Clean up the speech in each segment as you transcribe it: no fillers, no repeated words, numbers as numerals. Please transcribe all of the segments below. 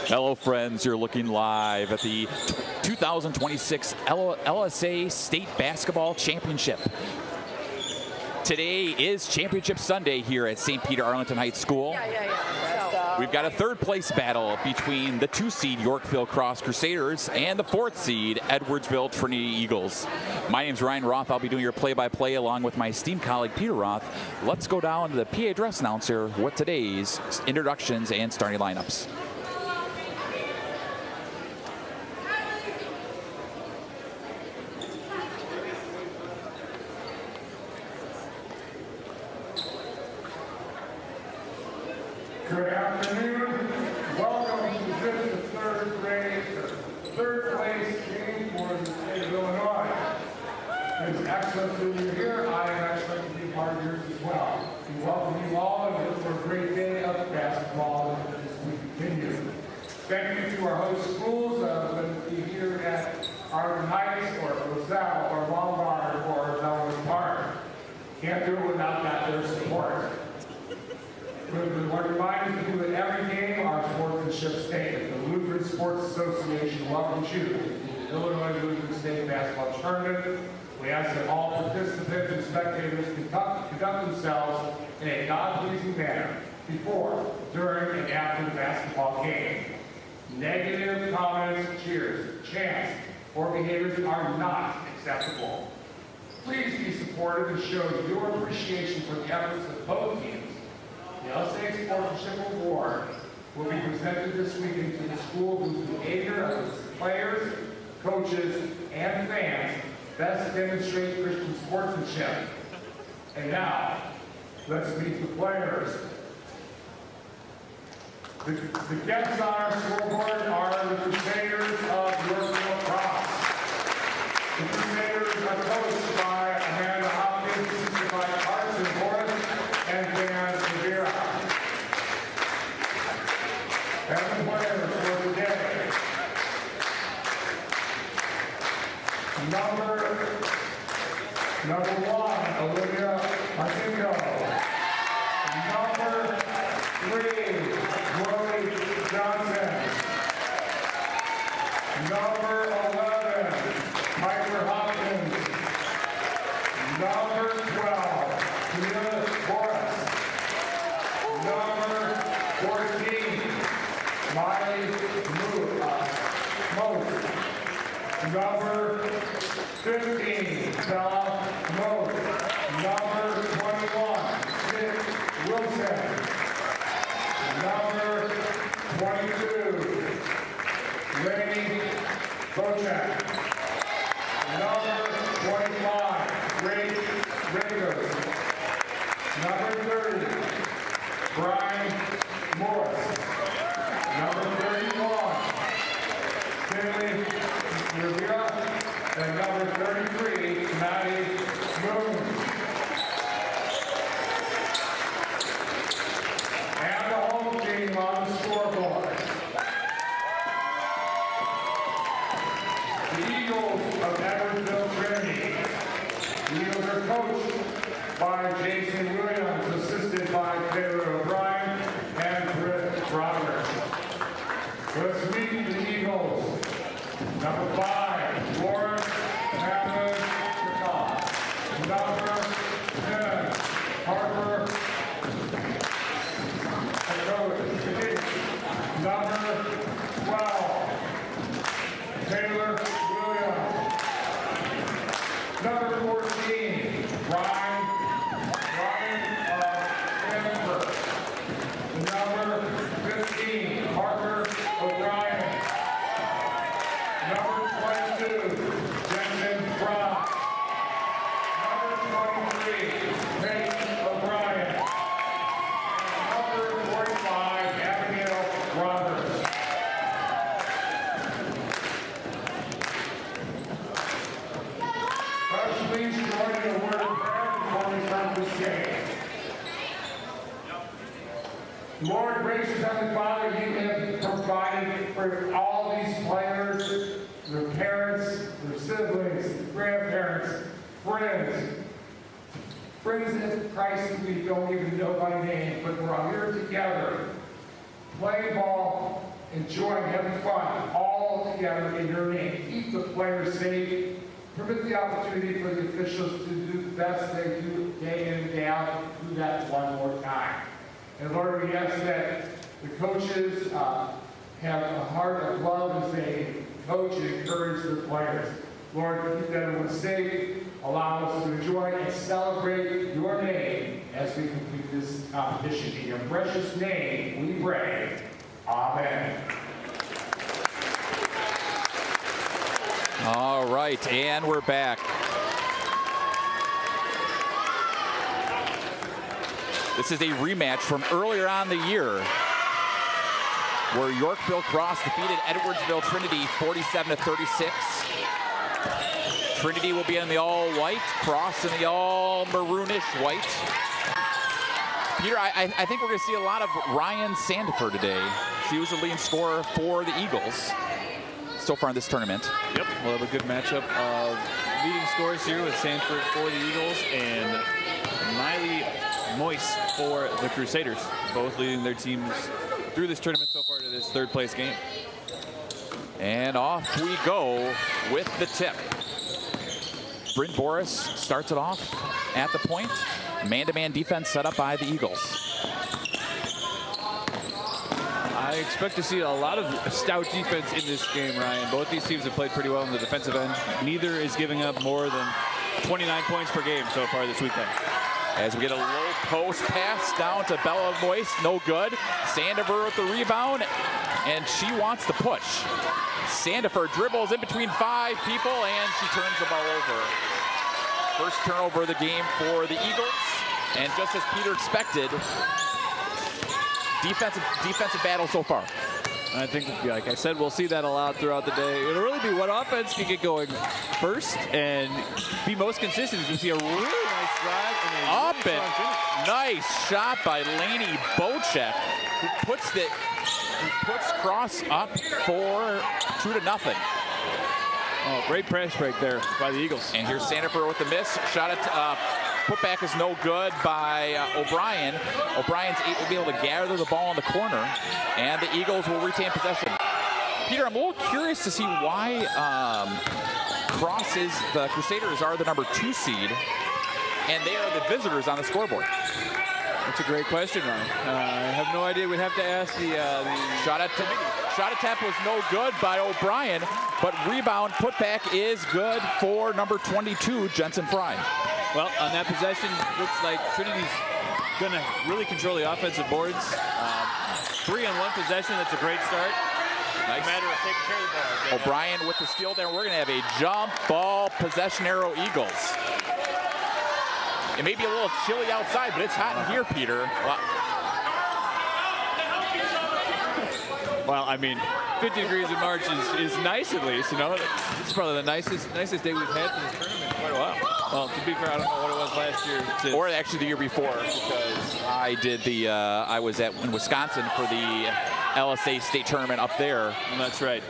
Hello, friends. You're looking live at the 2026 LSA State Basketball Championship. Today is Championship Sunday here at St. Peter Arlington Heights School. We've got a third place battle between the 2-seed Yorkville Cross Crusaders and the 4th seed Edwardsville Trinity Eagles. My name's Ryan Roth. I'll be doing your play-by-play along with my esteemed colleague Peter Roth. Let's go down to the PA address announcer with today's introductions and starting lineups. Good afternoon. Welcome to this third place game for the state of Illinois. It's excellent that you're here. I am excellent to be part of yours as well. We welcome you all and look for a great day of basketball as we continue. Thank you to our host schools, whether it be here at Arlington Heights or LaSalle or Lombard or Melrose Park. Can't do it without their support. We want to remind you to do it every game. Our sportsmanship statement. The Lutheran Sports Association welcomes you to the Illinois Lutheran State Basketball Tournament. We ask that all participants and spectators conduct themselves in a God-pleasing manner before, during, and after the basketball game. Negative comments, cheers, chants, or behaviors are not acceptable. Please be supportive and show your appreciation for the efforts of both teams. The LSA Sportsmanship Award will be presented this weekend to the school whose behavior of its players, coaches, and fans best demonstrates Christian sportsmanship. And now, let's meet the players. The guests on our scoreboard are the Crusaders of Yorkville Cross. The Crusaders are coached by Amanda Hopkins, assisted by Carson Boris, and Dan Rivera. And the players for the day. Number 1, Olivia Martinko. Number 3, Rory Johnson. Number 11, Piper Hopkins. Number 12, Camila Boris. Number 14, Miley Mose. Number 15, Bella Mose. Number 21, Nick Wilson. Number 22, Lady Bocek. Number 25, Ray Riggers. Number 30, Brian Morris. Number 31, Finley Rivera. And number 33, Maddie Moon. And the home team on the scoreboard. The Eagles of Edwardsville Trinity. The Eagles are coached by Jason Williams, assisted by Taylor O'Brien and Chris Roberts. Let's meet the Eagles. Number 5, Lauren Hamlin. Number 10, Harper. Number 12, Taylor Williams. Number 14, Ryan Stanford. Number 15, Parker O'Brien. Number 22, Jensen Brown. Number 23, Peyton O'Brien. Number 45, Abigail Roberts. First, please join in a word of prayer before we start this game. Lord, gracious Heavenly Father, you have provided for all these players, their parents, their siblings, grandparents, friends, Friends in Christ we don't even know by name, but we're all here together, playing ball, enjoying, having fun, all together in your name. Keep the players safe. Permit the opportunity for the officials to do the best they do day in and day out. Do that one more time. And Lord, we ask that the coaches have a heart of love as they coach and encourage the players. Lord, keep everyone safe. Allow us to enjoy and celebrate your name as we complete this competition. In your precious name we pray. Amen. All right, and we're back. This is a rematch from earlier on the year where Yorkville Cross defeated Edwardsville Trinity 47-36. Trinity will be in the all-white, Cross in the all-maroonish white. Peter, I think we're going to see a lot of Ryan Sandifer today. She was the leading scorer for the Eagles so far in this tournament. Yep, we'll have a good matchup of leading scorers here with Sanford for the Eagles and Miley Moyse for the Crusaders, both leading their teams through this tournament so far to this third place game. And off we go with the tip. Bryn Boris starts it off at the point. Man-to-man defense set up by the Eagles. I expect to see a lot of stout defense in this game, Ryan. Both these teams have played pretty well on the defensive end. Neither is giving up more than 29 points per game so far this weekend. As we get a low post pass down to Bella Moyse, no good. Sandifer with the rebound, and she wants to push. Sandifer dribbles in between 5 people, and she turns the ball over. First turnover of the game for the Eagles, and just as Peter expected, defensive battle so far. I think, like I said, we'll see that a lot throughout the day. It'll really be what offense can get going first and be most consistent. We see a really nice drive and a Up really and strong finish. nice shot by Lainey Bocek, who puts Cross up for 2-0. Oh, great press break there by the Eagles. And here's Sandifer with the miss. Shot at putback is no good by O'Brien. O'Brien's will be able to gather the ball in the corner, and the Eagles will retain possession. Peter, I'm a little curious to see why the Crusaders are the number 2 seed, and they are the visitors on the scoreboard. That's a great question, Ryan. I have no idea. We'd have to ask the Shot attempt was no good by O'Brien, but rebound putback is good for number 22, Jensen Fry. Well, on that possession, looks like Trinity's going to really control the offensive boards. 3 on 1 possession. That's a great start. Nice. Matter of taking care of the ball. O'Brien with the steal there. We're going to have a jump ball possession arrow Eagles. It may be a little chilly outside, but it's hot in here, Peter. Well, I mean, 50 degrees in March is nice at least, you know. It's probably the nicest day we've had for this tournament in quite a while. Well, to be fair, I don't know what it was last year. Or actually the year before, because I did I was in Wisconsin for the LSA state tournament up there. That's right.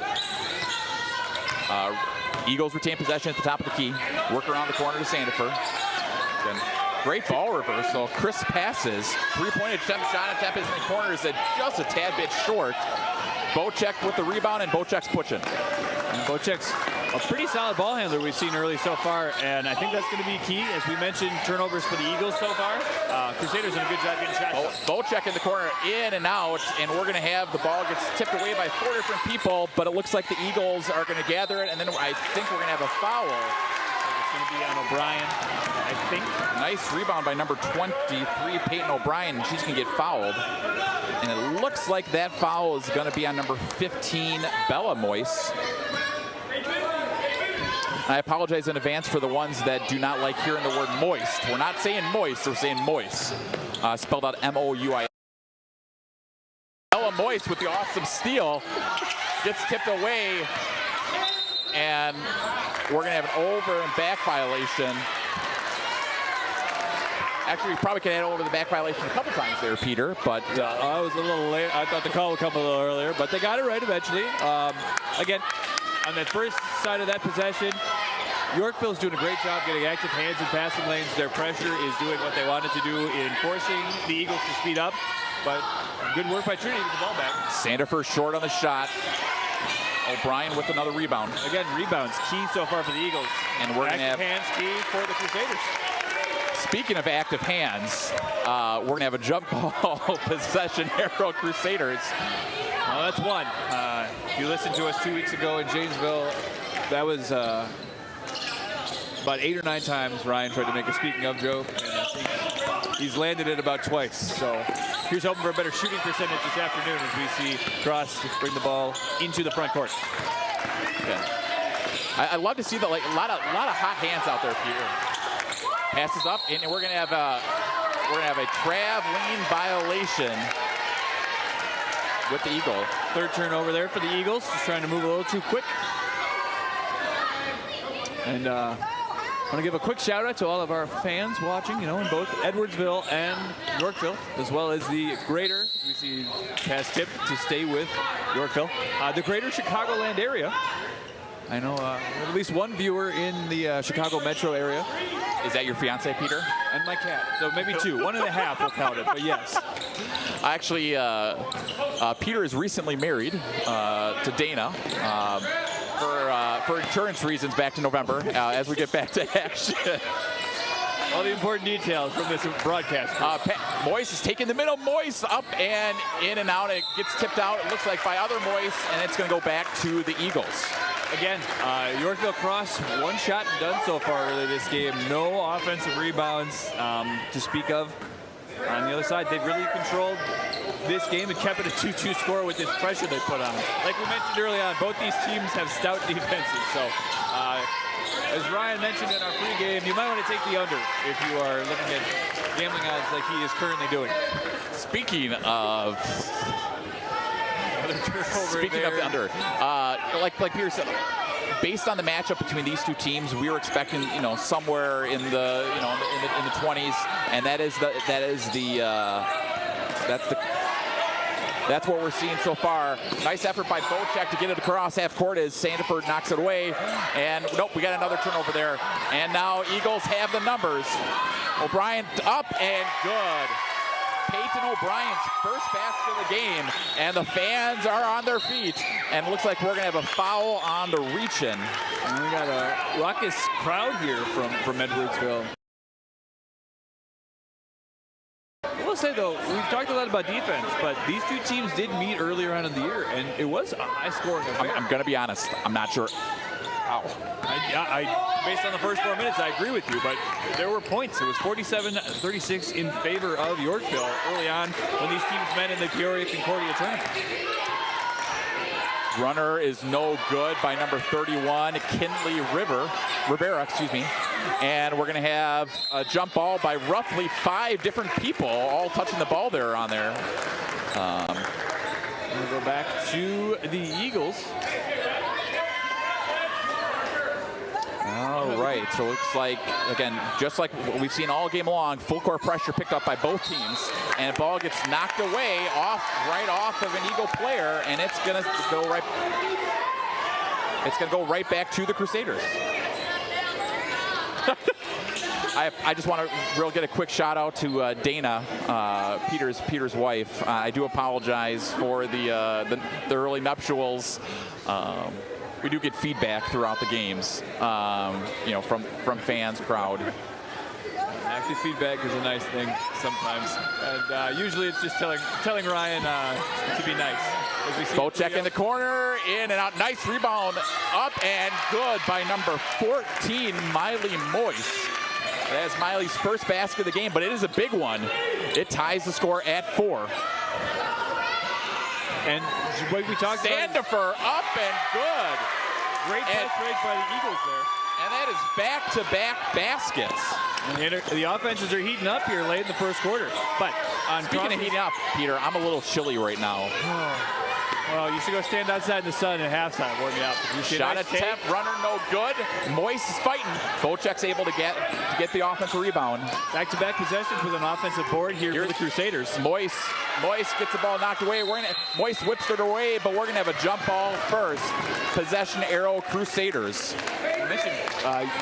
Eagles retain possession at the top of the key. Work around the corner to Sandifer. Then great ball reversal. Crisp passes. 3-point attempt. Shot attempt is in the corner. Is just a tad bit short. Bocek with the rebound, and Bocek's pushing. And Bocek's a pretty solid ball handler we've seen early so far, and I think that's going to be key. As we mentioned, turnovers for the Eagles so far. Crusaders done a good job getting shots. Bocek in the corner, in and out, and we're going to have the ball gets tipped away by 4 different people, but it looks like the Eagles are going to gather it, and then I think we're going to have a foul. It's going to be on O'Brien, I think. Nice rebound by number 23, Peyton O'Brien, and she's going to get fouled. And it looks like that foul is going to be on number 15, Bella Moyse. I apologize in advance for the ones that do not like hearing the word moist. We're not saying moist, we're saying moist. Spelled out M-O-U-I. Bella Moyse with the awesome steal gets tipped away, and we're going to have an over and back violation. Actually, we probably could add over the back violation a couple times there, Peter, but I was a little late. I thought the call would come a little earlier, but they got it right eventually. Again, on that first side of that possession, Yorkville's doing a great job getting active hands in passing lanes. Their pressure is doing what they wanted to do in forcing the Eagles to speed up. but good work by Trinity to get the ball back. Sandifer short on the shot. O'Brien with another rebound. Again, rebounds key so far for the Eagles. And we're going to have hands key for the Crusaders. Speaking of active hands, we're going to have a jump ball possession arrow Crusaders. Well, that's one. If you listened to us 2 weeks ago in Janesville, that was about 8 or 9 times Ryan tried to make a speaking of joke, and I think he's landed it about twice. So here's hoping for a better shooting percentage this afternoon as we see Cross bring the ball into the front court. Yeah. I love to see that, like a lot of hot hands out there, Peter. Passes up, and we're gonna have a traveling violation with the Eagle. Third turnover there for the Eagles, just trying to move a little too quick. And I want to give a quick shout out to all of our fans watching, in both Edwardsville and Yorkville, as well as the greater, we see pass tip to stay with Yorkville, the greater Chicagoland area. I know at least one viewer in the Chicago metro area. Is that your fiance, Peter? And my cat. So maybe 2. 1.5 will count it, but yes. Actually, Peter is recently married to Dana for insurance reasons back to November as we get back to action. All the important details from this broadcast. Moyes is taking the middle. Moyes up and in and out. It gets tipped out, it looks like, by other Moyes, and it's going to go back to the Eagles. Again, Yorkville Cross, one shot and done so far early this game. No offensive rebounds to speak of. On the other side, they've really controlled this game and kept it a 2-2 score with this pressure they put on. Like we mentioned early on, both these teams have stout defenses. So, as Ryan mentioned in our pregame, you might want to take the under if you are looking at gambling odds like he is currently doing. Speaking of the under, like Peter said, based on the matchup between these two teams, we were expecting somewhere in the in the 20s, and that's what we're seeing so far. Nice effort by Bocek to get it across half court as Sandiford knocks it away, and nope, we got another turnover there, and now Eagles have the numbers. O'Brien up and good. Peyton O'Brien's first basket of the game, and the fans are on their feet, and it looks like we're going to have a foul on the reach-in. And we got a raucous crowd here from Edwardsville. I will say, though, we've talked a lot about defense, but these two teams did meet earlier on in the year, and it was a high-scoring affair. I'm going to be honest. I'm not sure. Ow. Based on the first 4 minutes, I agree with you, but there were points. It was 47-36 in favor of Yorkville early on when these teams met in the Peoria-Concordia tournament. Runner is no good by number 31, Kinley Rivera, and we're going to have a jump ball by roughly 5 different people all touching the ball there on there. We're going to go back to the Eagles. All right, so it looks like, again, just like we've seen all game long, full court pressure picked up by both teams, and the ball gets knocked away right off of an Eagle player, and it's gonna go right back to the Crusaders. I just want to get a quick shout out to Dana, Peter's wife. I do apologize for the early nuptials. We do get feedback throughout the games, from fans, crowd. Active feedback is a nice thing sometimes, and usually it's just telling Ryan to be nice. Bocek in the corner, in and out, nice rebound, up and good by number 14, Miley Moyes. That is Miley's first basket of the game, but it is a big one. It ties the score at 4. And what we talked about, Sandifer up and good. Great pass break by the Eagles there. And that is back-to-back baskets. And the offenses are heating up here late in the first quarter. But speaking of heating up, Peter, I'm a little chilly right now. Well, you should go stand outside in the sun at halftime, warm you up. Shot attempt, runner no good. Moyes is fighting. Bocek's able to get the offensive rebound. Back-to-back possessions with an offensive board here for the Crusaders. Moyes gets the ball knocked away. Moyes whips it away, but we're gonna have a jump ball first. Possession arrow Crusaders. mentioned,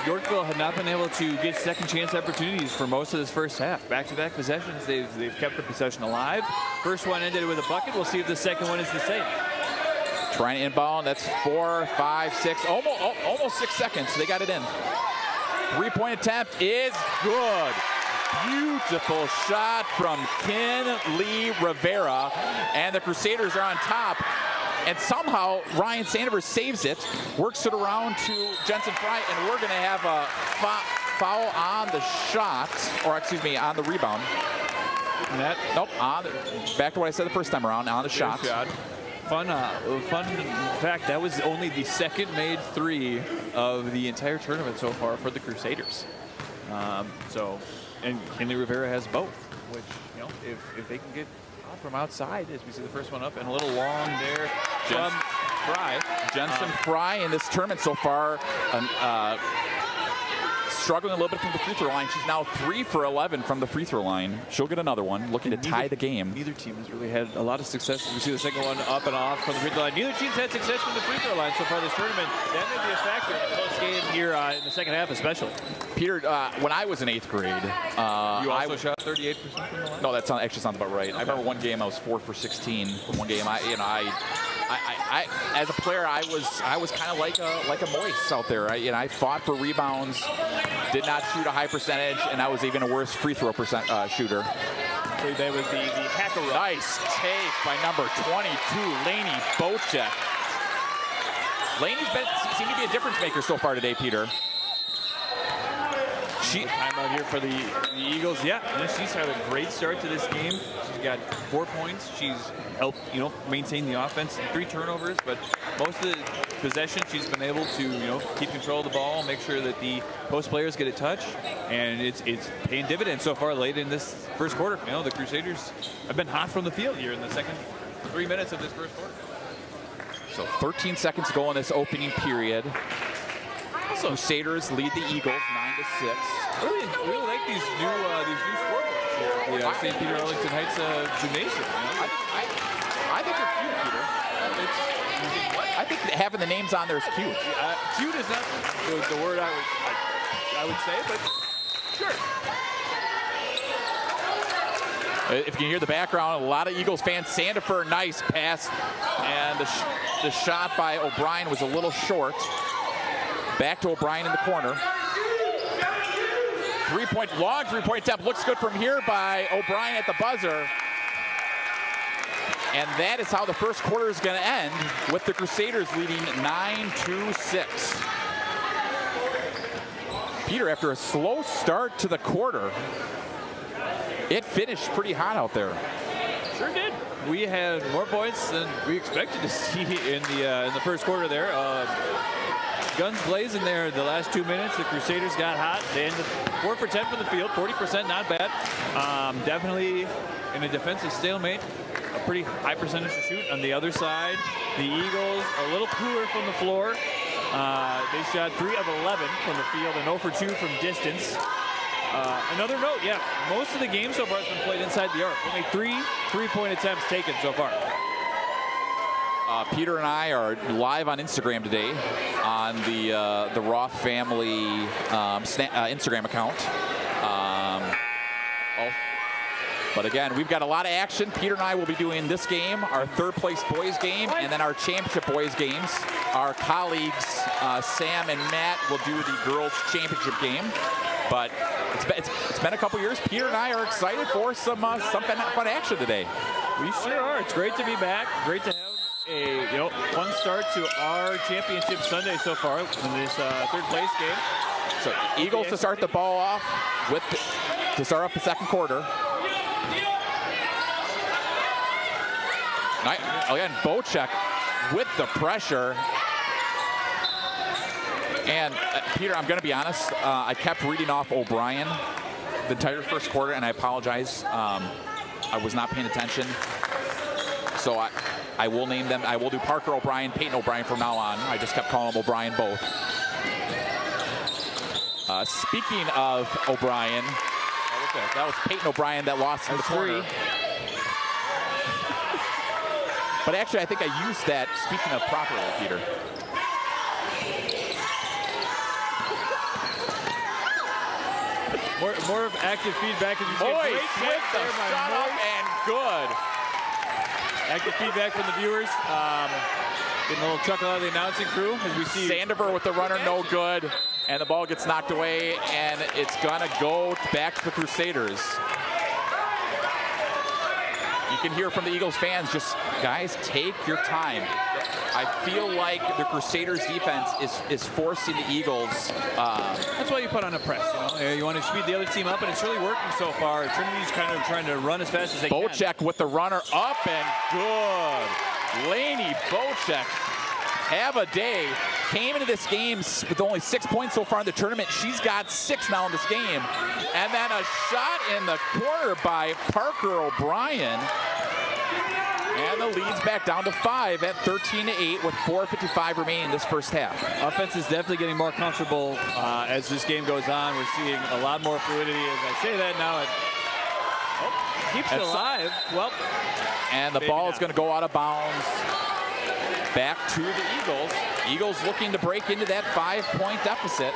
Yorkville had not been able to get second chance opportunities for most of this first half. Back-to-back possessions, they've kept the possession alive. First one ended with a bucket. We'll see if the second one is the same. Trying to inbound. That's 4, 5, 6, almost 6 seconds. They got it in. Three-point attempt is good. Beautiful shot from Kinley Rivera, and the Crusaders are on top. And somehow Ryan Sandiver saves it, works it around to Jensen Fry, and we're going to have a foul on the shot, or excuse me, on the rebound. Nope, back to what I said the first time around, on the shot. Fun fact, that was only the second made three of the entire tournament so far for the Crusaders. And Kinley Rivera has both, which, you know, if they can get out from outside, as we see the first one up, and a little long there from Fry. Jensen Fry in this tournament so far, struggling a little bit from the free throw line. She's now 3 for 11 from the free throw line. She'll get another one, looking to tie the game. Neither team has really had a lot of success. We see the second one up and off from the free throw line. Neither team's had success from the free throw line so far this tournament. That may be a factor in a close game here in the second half, especially. Peter, when I was in 8th grade, you also shot 38% from the line? No, that actually sounds about right. Okay. I remember one game I was 4 for 16. One game, I as a player, I was kind of like a Moise out there. I fought for rebounds, did not shoot a high percentage, and I was even a worse free throw shooter. So that was the hacker. Nice take by number 22, Lainey Bocek. Lainey's seemed to be a difference maker so far today, Peter. Timeout here for the Eagles. Yeah, she's had a great start to this game. She's got 4 points. She's helped, maintain the offense. 3 turnovers, but most of the possession she's been able to, keep control of the ball, make sure that the post players get a touch, and it's paying dividends so far late in this first quarter. The Crusaders have been hot from the field here in the second 3 minutes of this first quarter. So 13 seconds to go in this opening period. So Crusaders lead the Eagles 9-6. Really like these new scoreboards here. St. Peter Arlington Heights Gymnasium. I think they're cute, Peter. I think having the names on there is cute. Cute is not the word I would say, but sure. If you can hear the background, a lot of Eagles fans. Sandifer, nice pass, and the shot by O'Brien was a little short. Back to O'Brien in the corner. Long three-point attempt. Looks good from here by O'Brien at the buzzer. And that is how the first quarter is going to end, with the Crusaders leading 9-6. Peter, after a slow start to the quarter, it finished pretty hot out there. Sure did. We had more points than we expected to see in the first quarter there. Guns blazing there the last 2 minutes. The Crusaders got hot. They ended 4 for 10 from the field, 40%, not bad. Definitely in a defensive stalemate, a pretty high percentage to shoot. On the other side, the Eagles a little cooler from the floor. They shot 3 of 11 from the field and 0 for 2 from distance. Another note, most of the game so far has been played inside the arc. Only 3 3-point attempts taken so far. Peter and I are live on Instagram today on the Roth family Instagram account. But again, we've got a lot of action. Peter and I will be doing this game, our third place boys game, and then our championship boys games. Our colleagues, Sam and Matt, will do the girls championship game. But it's been a couple years. Peter and I are excited for some fun action today. We sure are. It's great to be back. Great to have a fun start to our championship Sunday so far in this third place game. So Eagles to start the ball off to start off the second quarter. Again, Bocek with the pressure. And Peter, I'm going to be honest, I kept reading off O'Brien the entire first quarter, and I apologize. I was not paying attention. So I will name them. I will do Parker O'Brien, Peyton O'Brien from now on. I just kept calling them O'Brien both. Speaking of O'Brien, that was Peyton O'Brien that lost in the corner. But actually, I think I used that, speaking of properly, Peter. More of active feedback. As you see a Moist great with hit the there by shot up Moist. and good. Active feedback from the viewers. Getting a little chuckle out of the announcing crew as we see Sandover with the runner, no good. And the ball gets knocked away, and it's gonna go back to the Crusaders. You can hear from the Eagles fans, just, guys, take your time. I feel like the Crusaders defense is forcing the Eagles. That's why you put on a press. You want to speed the other team up, and it's really working so far. Trinity's kind of trying to run as fast as they can. Bocek with the runner up and good. Laney Bocek, have a day. Came into this game with only 6 points so far in the tournament. She's got 6 now in this game. And then a shot in the corner by Parker O'Brien. And the lead's back down to 5 at 13-8 with 4:55 remaining in this first half. Offense is definitely getting more comfortable as this game goes on. We're seeing a lot more fluidity. As I say that now, it keeps it alive. Well, and the ball is going to go out of bounds back to the Eagles. Eagles looking to break into that 5-point deficit.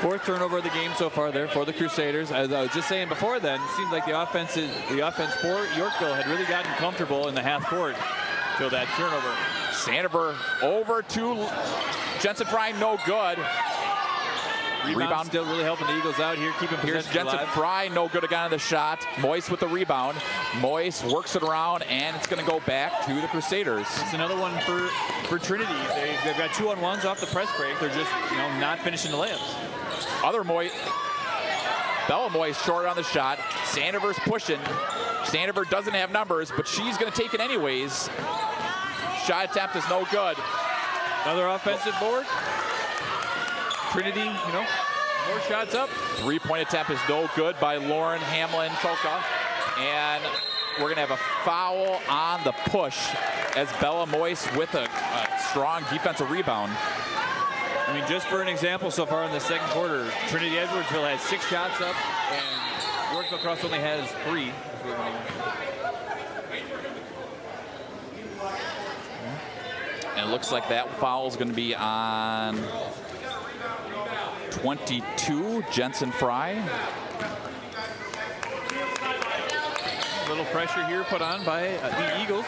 4th turnover of the game so far there for the Crusaders. As I was just saying before then, it seems like the offense for Yorkville had really gotten comfortable in the half court till that turnover. Sandover over to Jensen Fry, no good. Rebound still really helping the Eagles out here, keeping Here's possession Jensen alive. Fry, no good again on the shot. Moist with the rebound. Moist works it around, and it's going to go back to the Crusaders. It's another one for Trinity. They've got 2-on-1s off the press break. They're just not finishing the layups. Other Moist, Bella Moist short on the shot. Sandover's pushing. Sandover doesn't have numbers, but she's going to take it anyways. Shot attempt is no good. Another offensive board. Trinity, more shots up. 3-point attempt is no good by Lauren Hamlin-Cholka. And we're going to have a foul on the push as Bella Moist with a strong defensive rebound. I mean, just for an example, so far in the second quarter, Trinity Edwardsville has 6 shots up, and Yorkville Cross only has 3. And it looks like that foul is going to be on 22, Jensen Fry. A little pressure here put on by the Eagles.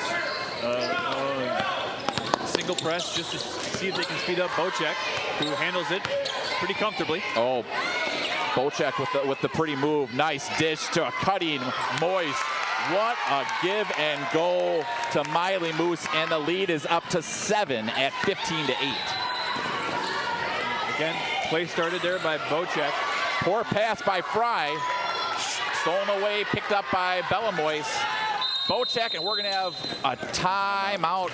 Single press just to see if they can speed up Bocek, who handles it pretty comfortably. Oh, Bocek with the pretty move. Nice dish to a cutting Moist. What a give and go to Miley Moose, and the lead is up to 7 at 15-8. Again, play started there by Bocek. Poor pass by Fry. Stolen away, picked up by Bella Moist. Bocek, and we're going to have a timeout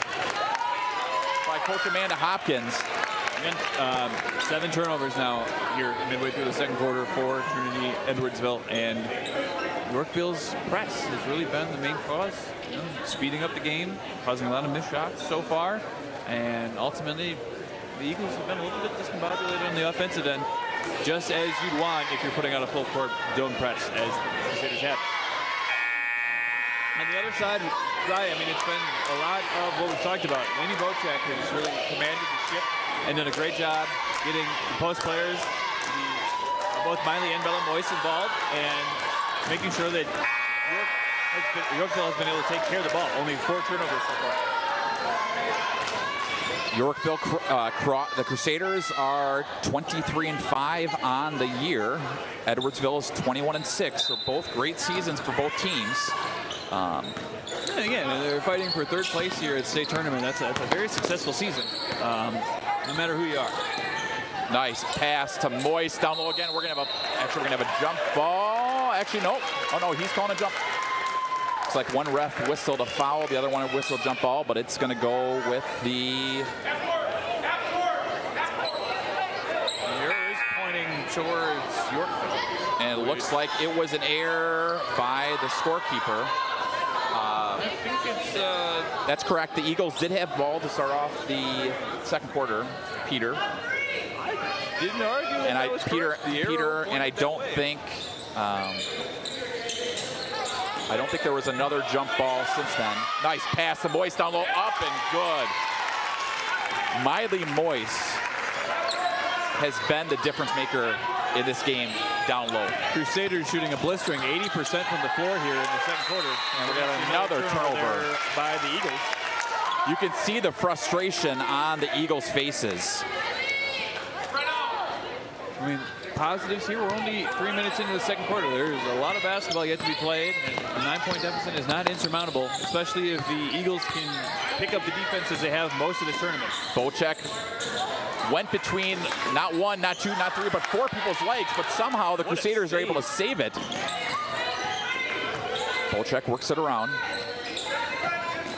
by Coach Amanda Hopkins. Again, 7 turnovers now here midway through the second quarter for Trinity Edwardsville, and Yorkville's press has really been the main cause, speeding up the game, causing a lot of missed shots so far, and ultimately the Eagles have been a little bit discombobulated on the offensive end, just as you'd want if you're putting out a full court zone press, as the Crusaders have. On the other side, Ryan, I mean, it's been a lot of what we've talked about. Laney Bocek has really commanded the ship and done a great job getting the post players, both Miley and Bella Moist involved, and making sure that Yorkville has been able to take care of the ball. Only 4 turnovers so far. Yorkville, the Crusaders are 23-5 on the year. Edwardsville is 21-6, so both great seasons for both teams. And again, they're fighting for 3rd place here at state tournament. That's a very successful season, no matter who you are. Nice pass to Moist down low again. We're gonna have a jump ball. Actually, no. Oh no, he's calling a jump. It's like one ref whistled a foul, the other one whistled jump ball, but it's gonna go with the. Here is pointing towards Yorkville. And it looks like it was an error by the scorekeeper. I think it's. That's correct. The Eagles did have ball to start off the second quarter. Peter. Didn't argue. And Peter, and I don't think. I don't think there was another jump ball since then. Nice pass to Moist down low, up and good. Miley Moist has been the difference maker in this game. down low. Crusaders shooting a blistering 80% from the floor here in the second quarter. And we're going to have another turnover there by the Eagles. You can see the frustration on the Eagles' faces. I mean, positives here. We're only 3 minutes into the second quarter. There's a lot of basketball yet to be played. And a 9-point deficit is not insurmountable, especially if the Eagles can pick up the defenses they have most of this tournament. Bocek went between not one, not two, not three, but four people's legs, but somehow the Crusaders are able to save it. Bocek works it around.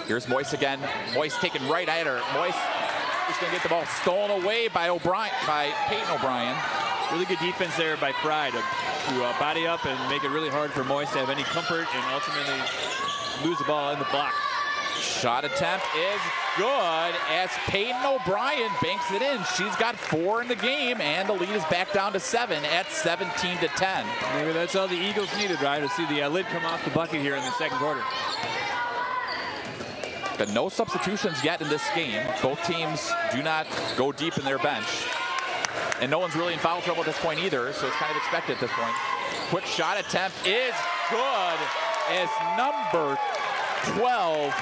Here's Moise again. Moise taking right at her. Moise is going to get the ball stolen away by Peyton O'Brien. Really good defense there by Fry to body up and make it really hard for Moise to have any comfort and ultimately lose the ball in the block. Shot attempt is good as Peyton O'Brien banks it in. She's got 4 in the game, and the lead is back down to 7 at 17-10. Maybe that's all the Eagles needed, right? To see the lid come off the bucket here in the second quarter. But no substitutions yet in this game. Both teams do not go deep in their bench. And no one's really in foul trouble at this point either, so it's kind of expected at this point. Quick shot attempt is good as number 12,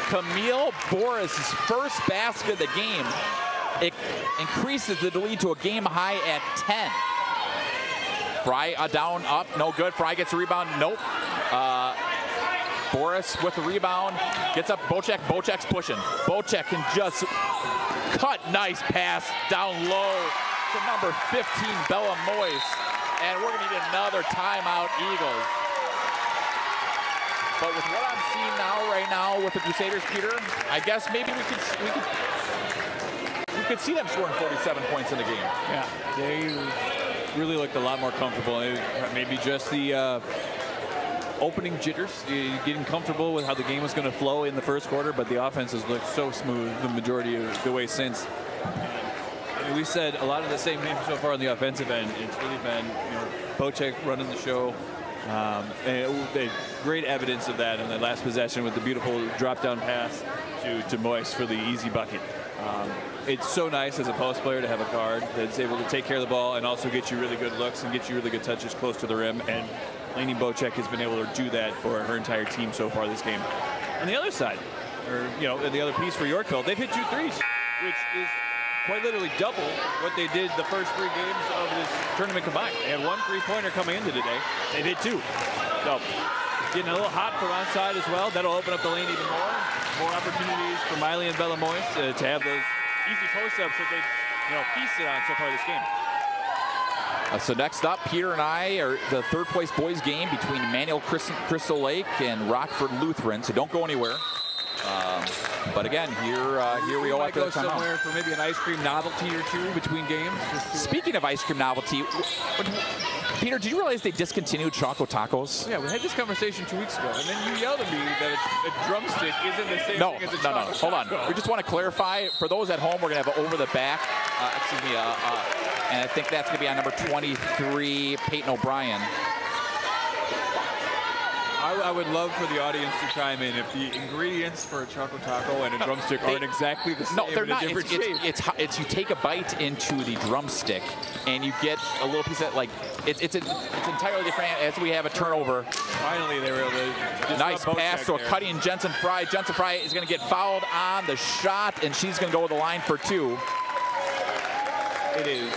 Camille Boris' first basket of the game. It increases the lead to a game high at 10. Fry down, up, no good. Fry gets a rebound, nope. Boris with the rebound, gets up, Bocek's pushing. Bocek can just cut, nice pass down low to number 15, Bella Moise. And we're gonna need another timeout, Eagles. But with what I'm seeing right now with the Crusaders, Peter, I guess maybe we could see them scoring 47 points in the game. Yeah, they really looked a lot more comfortable. Maybe just the opening jitters, getting comfortable with how the game was going to flow in the first quarter, but the offense has looked so smooth the majority of the way since. We said a lot of the same names so far on the offensive end. It's really been, Bocek running the show. And great evidence of that in the last possession with the beautiful drop-down pass to Moise for the easy bucket. It's so nice as a post player to have a guard that's able to take care of the ball and also get you really good looks and get you really good touches close to the rim. And Lainey Bocek has been able to do that for her entire team so far this game. On the other side, the other piece for Yorkville, they've hit 2 threes, which is quite literally double what they did the first 3 games of this tournament combined. They had 1 3-pointer coming into today. They hit 2. So getting a little hot from outside as well. That'll open up the lane even more. More opportunities for Miley and Bella Moise to have those easy post-ups that they've feasted on so far this game. So next up, Peter and I are the third-place boys game between Manuel Crystal Lake and Rockford Lutheran. So don't go anywhere. But again, here we go after the timeout. Somewhere for maybe an ice cream novelty or 2 between games. Speaking of ice cream novelty, Peter, did you realize they discontinued Choco Tacos? Yeah, we had this conversation 2 weeks ago, and then you yelled at me that a drumstick isn't the same thing as a Choco Hold on. We just want to clarify for those at home. We're gonna have over the back. And I think that's gonna be on number 23, Peyton O'Brien. I would love for the audience to chime in if the ingredients for a Choco Taco and a drumstick aren't exactly the same. No, they're not. It's you take a bite into the drumstick and you get a little piece of it's entirely different as we have a turnover. Finally, they were able to nice pass to a cutting Jensen Fry. Jensen Fry is going to get fouled on the shot, and she's going to go to the line for 2. It is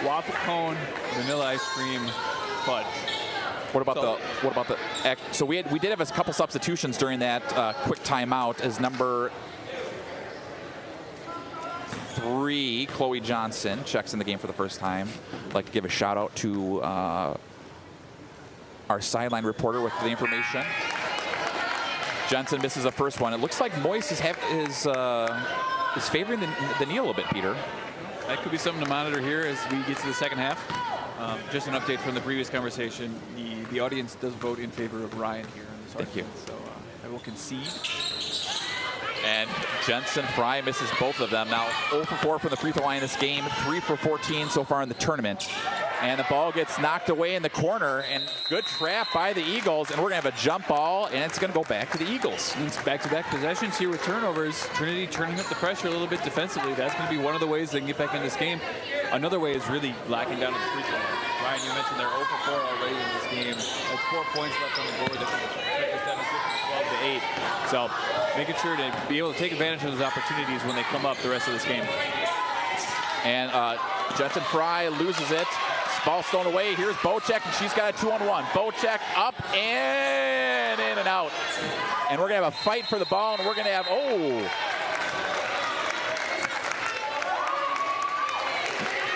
waffle cone, vanilla ice cream, fudge. What about the? So we did have a couple substitutions during that quick timeout. As number 3, Chloe Johnson checks in the game for the first time. I'd like to give a shout out to our sideline reporter with the information. Jensen misses the first one. It looks like Moise is favoring the knee a little bit, Peter. That could be something to monitor here as we get to the second half. Just an update from the previous conversation. The audience does vote in favor of Ryan here in this argument. Thank you. So I will concede. And Jensen Fry misses both of them. Now 0 for 4 from the free throw line in this game. 3 for 14 so far in the tournament. And the ball gets knocked away in the corner. And good trap by the Eagles. And we're going to have a jump ball. And it's going to go back to the Eagls. It's back-to-back possessions here with turnovers. Trinity turning up the pressure a little bit defensively. That's going to be one of the ways they can get back in this game. Another way is really locking down at the free throw line. Ryan, you mentioned they're 0 for 4 already in this game. That's 4 points left on the board. That took the 7-6 to 12 to 8. So making sure to be able to take advantage of those opportunities when they come up the rest of this game. And Jensen Fry loses it. Ball stolen away. Here's Bocek, and she's got a 2-on-1. Bocek up and in and out. And we're going to have a fight for the ball, and we're going to have,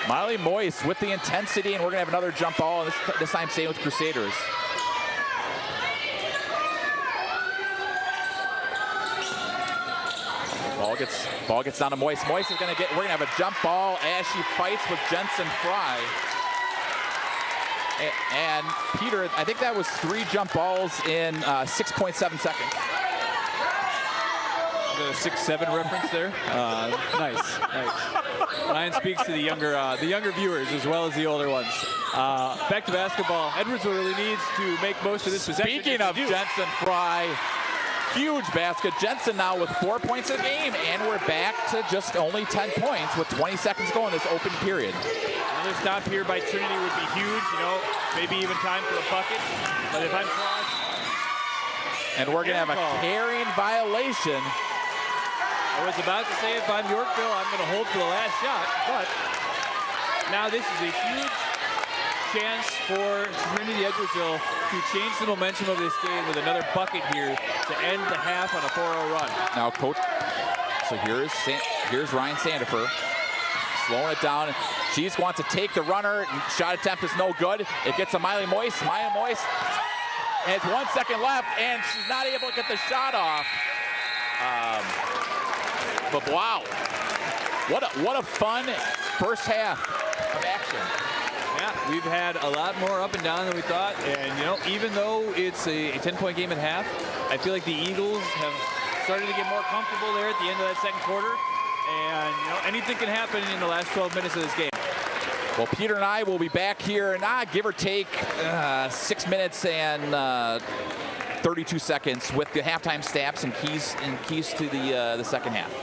Miley Moist with the intensity, and we're going to have another jump ball, and this time staying with Crusaders. Ball gets down to Moist. Moist is going to we're going to have a jump ball as she fights with Jensen Fry. And Peter, I think that was 3 jump balls in 6.7 seconds. A 6-7 reference there. Nice. Ryan speaks to the younger viewers as well as the older ones. Back to basketball. Edwardsville really needs to make most of this possession. Speaking of Jensen Fry, huge basket. Jensen now with 4 points a game, and we're back to just only 10 points with 20 seconds to go in this open period. Another stop here by Trinity would be huge, maybe even time for a bucket. But if I'm Cross. And we're going to have a carrying violation. I was about to say if I'm Yorkville, I'm going to hold for the last shot. But now this is a huge chance for Trinity Edwardsville to change the momentum of this game with another bucket here to end the half on a 4-0 run. Now, coach, so here's Ryan Sandifer slowing it down. She wants to take the runner. Shot attempt is no good. It gets to Miley Moist. Miley Moist has 1 second left, and she's not able to get the shot off. But wow, what a fun first half of action. Yeah, we've had a lot more up and down than we thought, and even though it's a 10-point game at half, I feel like the Eagles have started to get more comfortable there at the end of that second quarter, and anything can happen in the last 12 minutes of this game. Well, Peter and I will be back here in give or take 6 minutes and 32 seconds with the halftime stats and keys to the second half.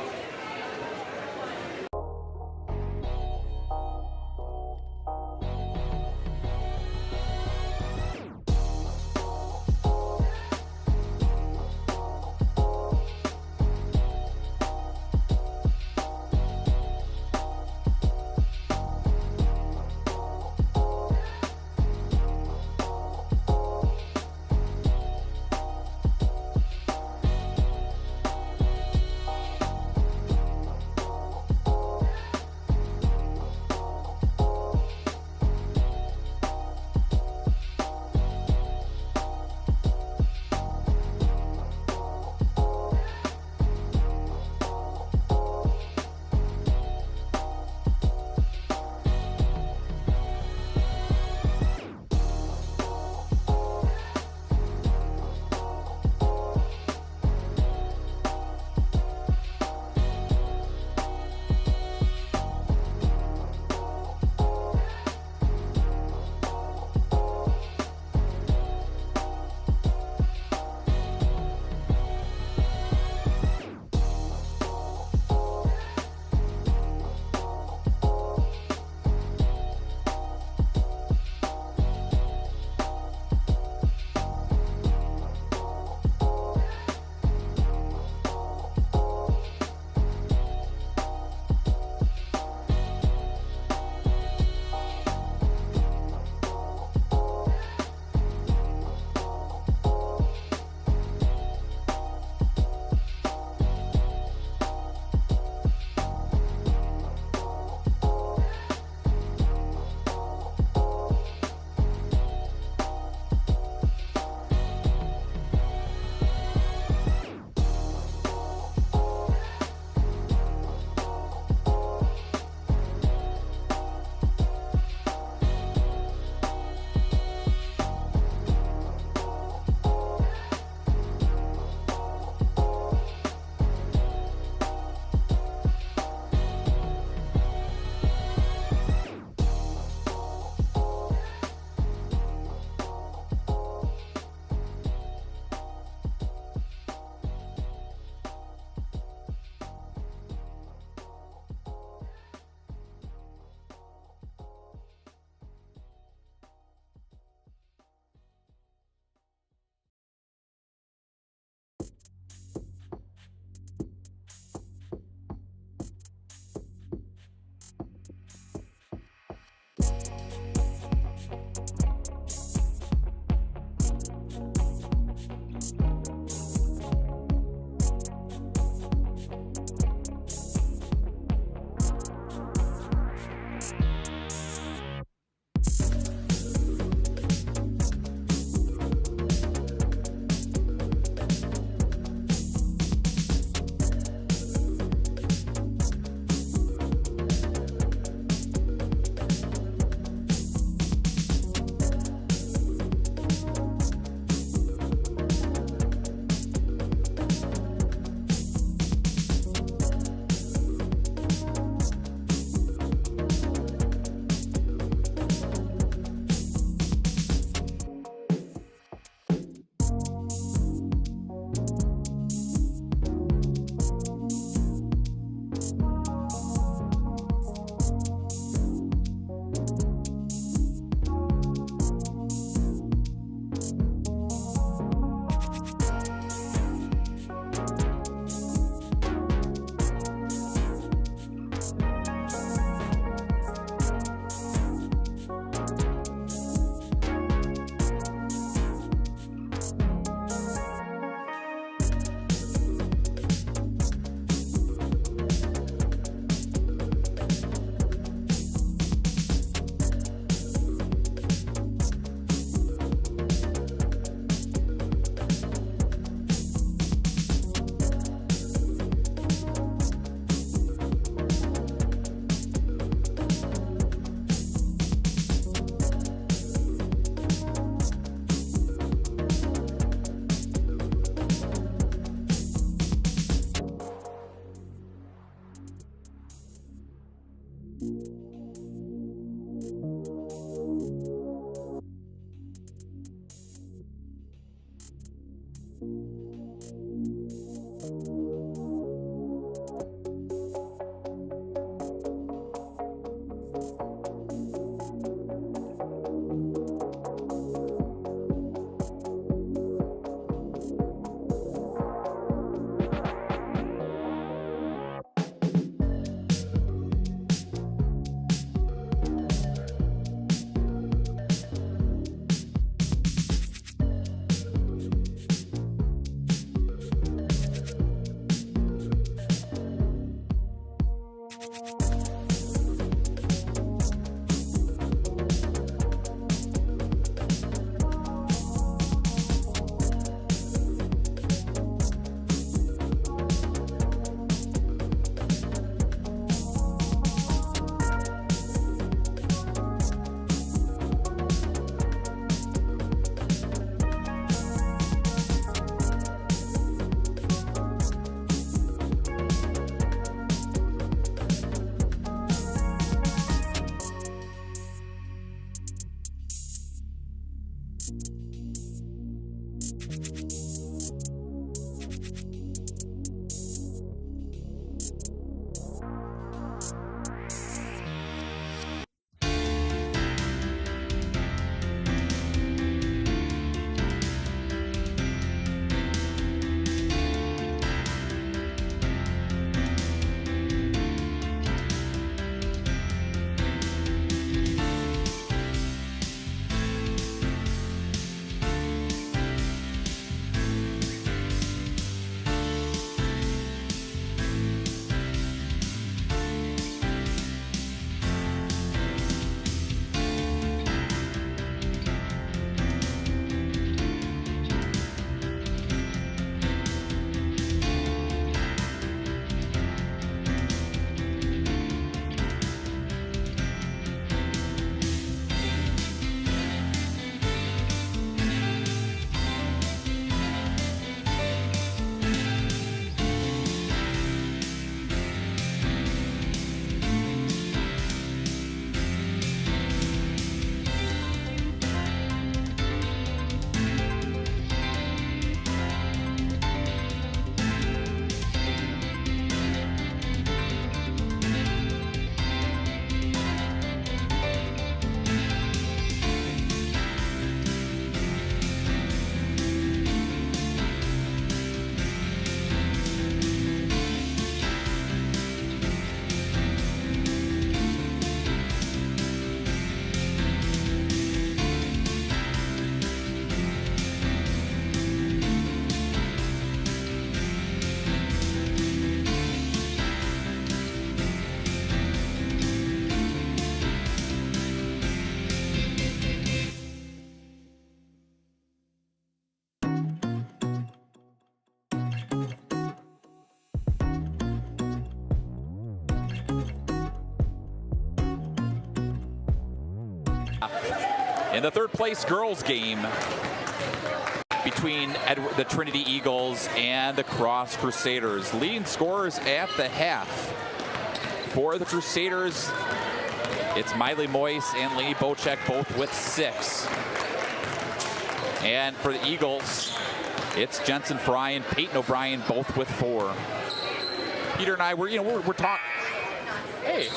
In the third place girls game between the Trinity Eagles and the Cross Crusaders. Leading scorers at the half. For the Crusaders, it's Miley Moyse and Lainey Bocek both with 6. And for the Eagles, it's Jensen Fry and Peyton O'Brien both with 4. Peter and I, we're talking. Hey,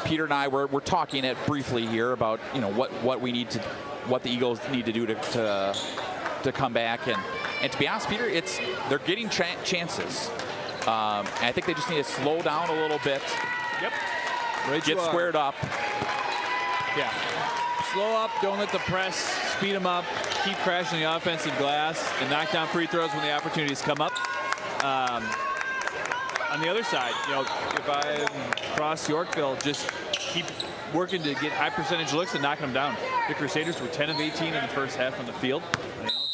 Peter and I we're talking it briefly here about what the Eagles need to do to come back, and to be honest, Peter, they're getting chances. And I think they just need to slow down a little bit. Yep. Get squared up. Yeah. Slow up. Don't let the press speed them up. Keep crashing the offensive glass and knock down free throws when the opportunities come up. On the other side, if I'm across Yorkville, just keep working to get high percentage looks and knocking them down. The Crusaders were 10 of 18 in the first half on the field.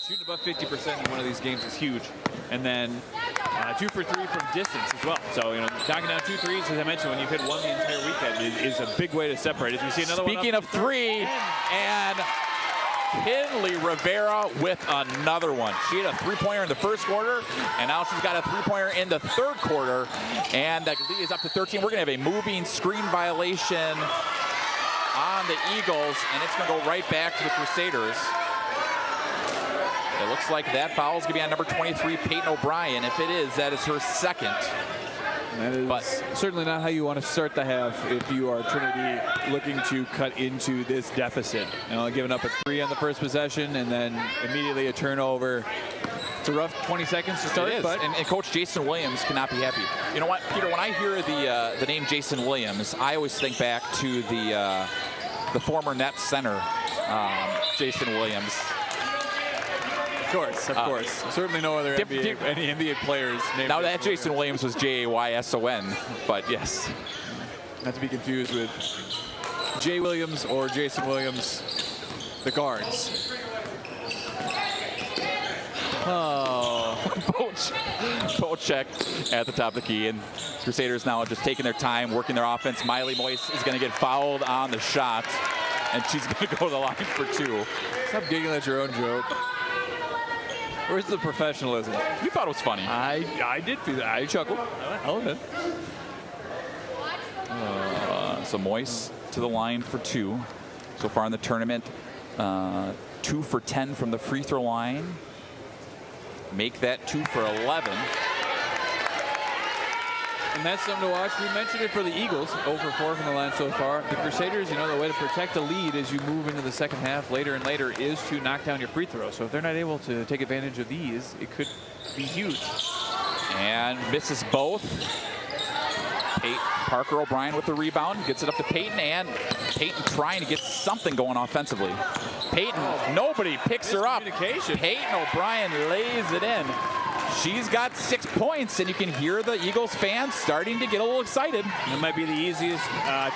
Shooting above 50% in one of these games is huge. And then 2 for 3 from distance as well. So, knocking down 2 threes, as I mentioned, when you've hit one the entire weekend is a big way to separate. As we see another one. Speaking of 3, and Kinley Rivera with another one. She had a 3-pointer in the first quarter, and now she's got a 3-pointer in the third quarter. And that lead is up to 13. We're going to have a moving screen violation on the Eagles, and it's going to go right back to the Crusaders. It looks like that foul is going to be on number 23, Peyton O'Brien. If it is, that is her second. That is certainly not how you want to start the half if you are Trinity looking to cut into this deficit. Giving up a 3 on the first possession and then immediately a turnover. It's a rough 20 seconds to start. It is. But and Coach Jason Williams cannot be happy. You know what, Peter, when I hear the name Jason Williams, I always think back to the former Nets center, Jason Williams. Of course. Certainly no other any NBA players named. Now that Jason Williams was Jayson, but yes. Not to be confused with Jay Williams or Jason Williams, the guards. Oh, Bocek at the top of the key, and Crusaders now just taking their time, working their offense. Miley Moyse is going to get fouled on the shot, and she's going to go to the line for 2. Stop giggling at your own joke. Where's the professionalism? You thought it was funny. I did feel that. I chuckled. I'll admit. So Moyse to the line for 2. So far in the tournament, 2 for 10 from the free throw line. Make that 2 for 11. And that's something to watch. We mentioned it for the Eagles, 0 for 4 from the line so far. The Crusaders, the way to protect the lead as you move into the second half later and later is to knock down your free throws. So if they're not able to take advantage of these, it could be huge. And misses both. Parker O'Brien with the rebound, gets it up to Peyton, and Peyton trying to get something going offensively. Peyton, nobody picks her up. Peyton O'Brien lays it in. She's got 6 points, and you can hear the Eagles fans starting to get a little excited. It might be the easiest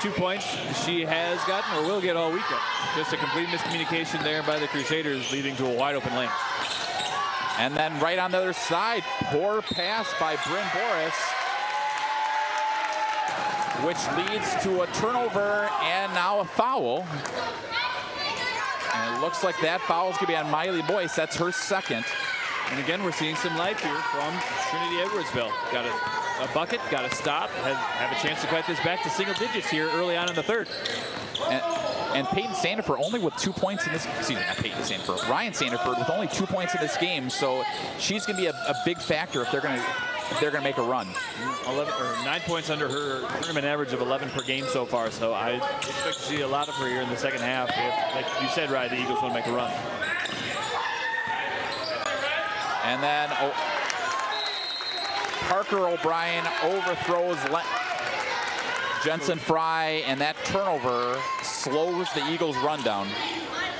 2 points she has gotten or will get all weekend. Just a complete miscommunication there by the Crusaders, leading to a wide open lane. And then right on the other side, poor pass by Bryn Boris, which leads to a turnover and now a foul. And it looks like that foul is going to be on Miley Moyse. That's her second. And again, we're seeing some life here from Trinity Edwardsville. Got a bucket, got a stop, have a chance to cut this back to single digits here early on in the third. And Peyton Sandiford only with 2 points in this, excuse me, not Peyton Sandiford, Ryan Sandiford with only 2 points in this game. So she's going to be a big factor if they're going to make a run. 9 points under her tournament average of 11 per game so far. So I expect to see a lot of her here in the second half. If, like you said, Ryan, the Eagles want to make a run. And then Parker O'Brien overthrows Jensen Fry, and that turnover slows the Eagles' run down.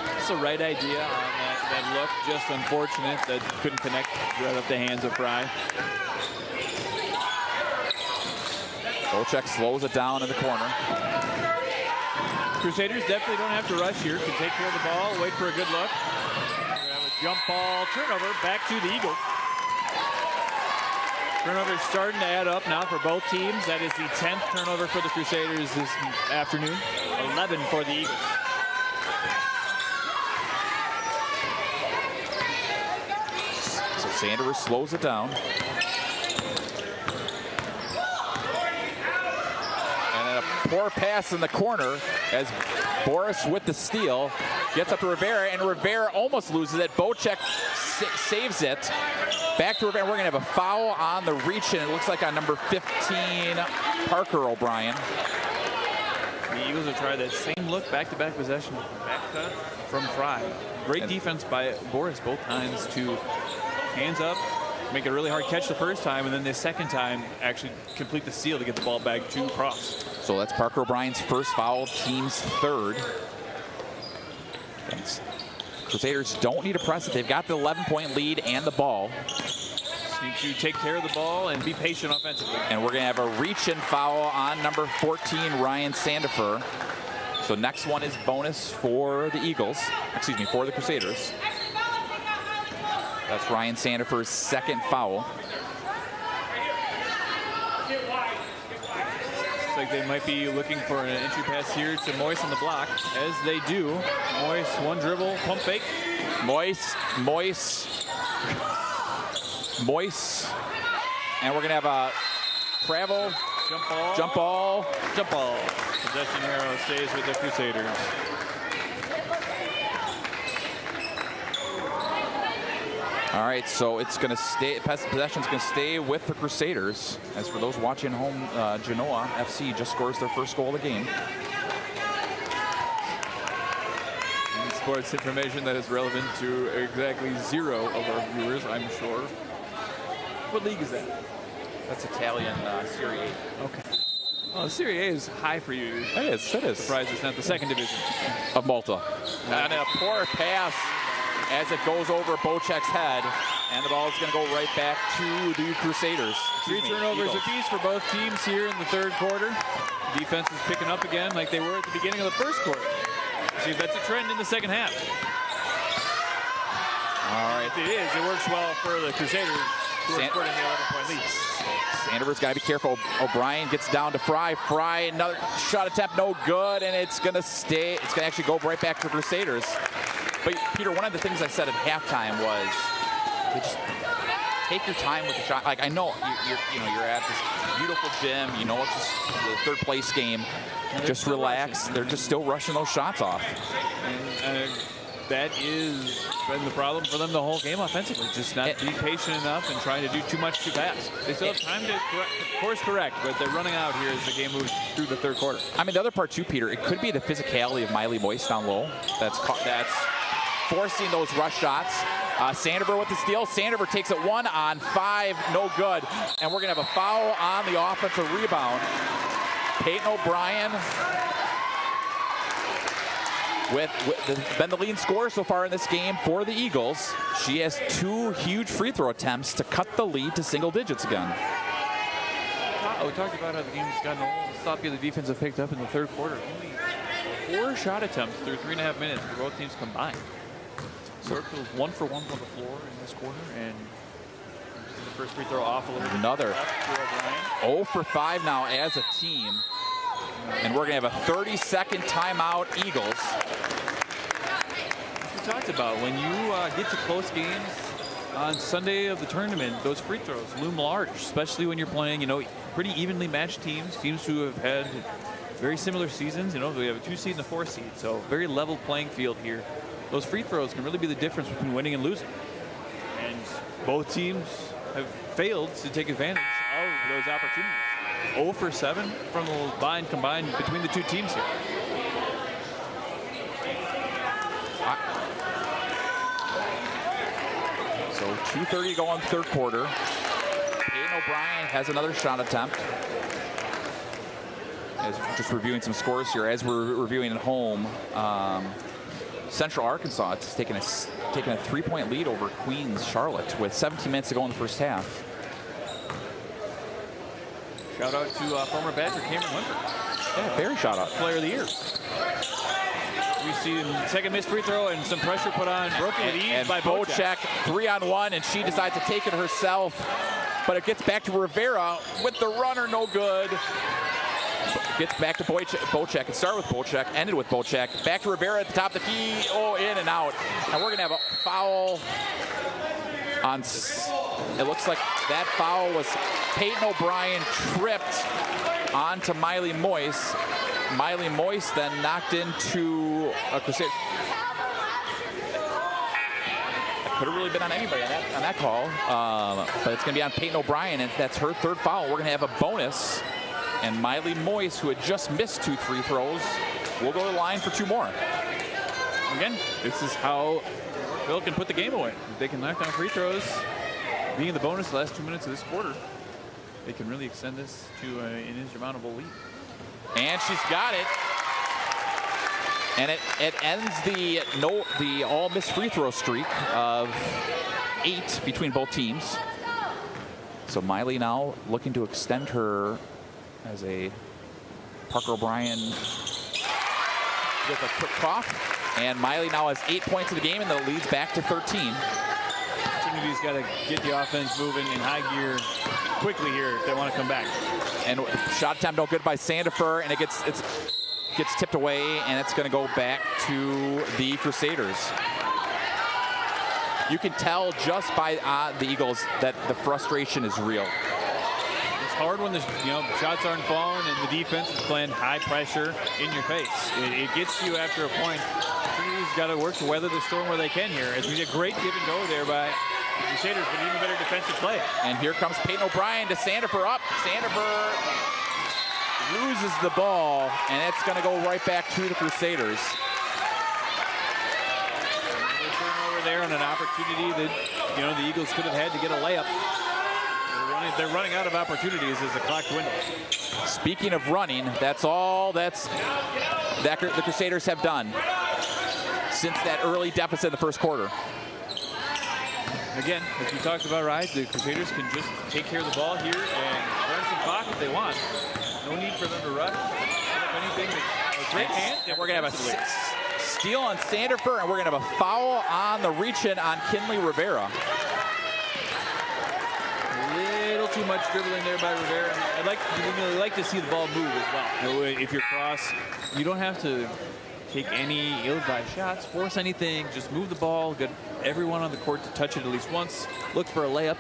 That's the right idea on that look. Just unfortunate that couldn't connect right up the hands of Fry. Bocek slows it down in the corner. Crusaders definitely don't have to rush here. Can take care of the ball, wait for a good look. Jump ball turnover back to the Eagles. Turnovers starting to add up now for both teams. That is the 10th turnover for the Crusaders this afternoon. 11 for the Eagles. So Sanders slows it down. And then a poor pass in the corner as Boris with the steal gets up to Rivera, and Rivera almost loses it. Bocek saves it. Back to Rivera. We're going to have a foul on the reach, and it looks like on number 15, Parker O'Brien. The Eagles have tried that same look, back-to-back possession, back cut from Fry. Great defense by Boris both times to hands up, make a really hard catch the first time, and then the second time actually complete the steal to get the ball back to Cross. So that's Parker O'Brien's first foul, team's third. Thanks. Crusaders don't need to press it. They've got the 11-point lead and the ball. Just need to take care of the ball and be patient offensively. And we're going to have a reach-in foul on number 14, Ryan Sandifer. So next one is bonus for the Eagles. Excuse me, for the Crusaders. That's Ryan Sandifer's second foul. Looks like they might be looking for an entry pass here to Moyes on the block, as they do. Moyes, one dribble, pump fake. Moyes. And we're going to have a travel, jump ball. Possession arrow stays with the Crusaders. All right, so it's going to stay. Possession's going to stay with the Crusaders. As for those watching home, Genoa FC just scores their first goal of the game. And sports information that is relevant to exactly 0 of our viewers, I'm sure. What league is that? That's Italian Serie A. Okay. Well, Serie A is high for you. It is. Surprised it's not the second division of Malta. And a poor pass as it goes over Bocek's head, and the ball is going to go right back to the Crusaders. 3 turnovers apiece for both teams here in the third quarter. Defense is picking up again like they were at the beginning of the first quarter. See if that's a trend in the second half. All right. If it is, it works well for the Crusaders, who are scoring the 11-point lead. Sandifer's got to be careful. O'Brien gets down to Fry. Fry, another shot attempt, no good, and it's going to stay. It's going to actually go right back to the Crusaders. But Peter, one of the things I said at halftime was, just take your time with the shot. Like, I know you're at this beautiful gym. You know it's just the third place game. Just relax. They're just still rushing those shots off. And that is been the problem for them the whole game offensively. Just not being patient enough and trying to do too much too fast. They still have time to course correct, but they're running out here as the game moves through the third quarter. I mean, the other part too, Peter, it could be the physicality of Miley Moyes down low. That's forcing those rush shots. Sandifer with the steal. Sandifer takes it 1-on-5, no good. And we're going to have a foul on the offensive rebound. Peyton O'Brien with been the leading scorer so far in this game for the Eagles. She has 2 huge free throw attempts to cut the lead to single digits again. We talked about how the game's gotten a little sloppy. The defense have picked up in the third quarter. Only 4 shot attempts through 3.5 minutes for both teams combined. So it was 1 for 1 from the floor in this quarter, and the first free throw off a little bit. Another 0 for 5 now as a team. And we're going to have a 30-second timeout, Eagles. We talked about when you get to close games on Sunday of the tournament, those free throws loom large, especially when you're playing, pretty evenly matched teams who have had very similar seasons. We have a 2 seed and a 4 seed, so very level playing field here. Those free throws can really be the difference between winning and losing. And both teams have failed to take advantage of those opportunities. 0 for 7 from the line combined between the 2 teams here. So 2:30 to go on third quarter. Peyton O'Brien has another shot attempt. Just reviewing some scores here as we're reviewing at home. Central Arkansas is taking a 3-point lead over Queens Charlotte with 17 minutes to go in the first half. Shout out to former Badger Cameron Wimper. Yeah, very shout out. Player of the year. We see second missed free throw and some pressure put on. Broken at ease by Bocek. 3-on-1, and she decides to take it herself. but it gets back to Rivera with the runner, no good. Gets back to Bocek. It started with Bocek, ended with Bocek. Back to Rivera at the top of the key. Oh, in and out. And we're going to have a foul on, it looks like that foul was Peyton O'Brien tripped onto Miley Moise. Miley Moise then knocked into a Crusader. Could have really been on anybody on that call, but it's going to be on Peyton O'Brien, and that's her third foul. We're going to have a bonus, and Miley Moise, who had just missed 2 free throws, will go to the line for 2 more. Again, this is how Phil can put the game away. If they can knock down free throws, being the bonus the last 2 minutes of this quarter, they can really extend this to an insurmountable lead. And she's got it. And it ends the all missed free throw streak of 8 between both teams. So Miley now looking to extend her as a Parker O'Brien with a quick cough. And Miley now has 8 points in the game, and the lead's back to 13. Trinity's got to get the offense moving in high gear quickly here if they want to come back. And shot attempt no good by Sandifer, and it gets tipped away, and it's going to go back to the Crusaders. You can tell just by the Eagles that the frustration is real. It's hard when the shots aren't falling and the defense is playing high pressure in your face. It gets you after a point. Trinity's got to work to weather the storm where they can here. As we get great give and go there by the Crusaders, but even better defensive play. And here comes Peyton O'Brien to Sandifer up. Sandifer loses the ball, and it's going to go right back to the Crusaders. Over there on an opportunity that the Eagles could have had to get a layup. They're running out of opportunities as the clock dwindles. Speaking of running, that's all that the Crusaders have done since that early deficit in the first quarter. Again, as we talked about, right, the Crusaders can just take care of the ball here and run some clock if they want. No need for them to rush. If anything, a great hand. And we're going to have a steal on Sandifer, and we're going to have a foul on the reach-in on Kinley Rivera. A little too much dribbling there by Rivera. I'd like to see the ball move as well. If you're cross, you don't have to take any ill-advised shots, force anything, just move the ball, get everyone on the court to touch it at least once, look for a layup.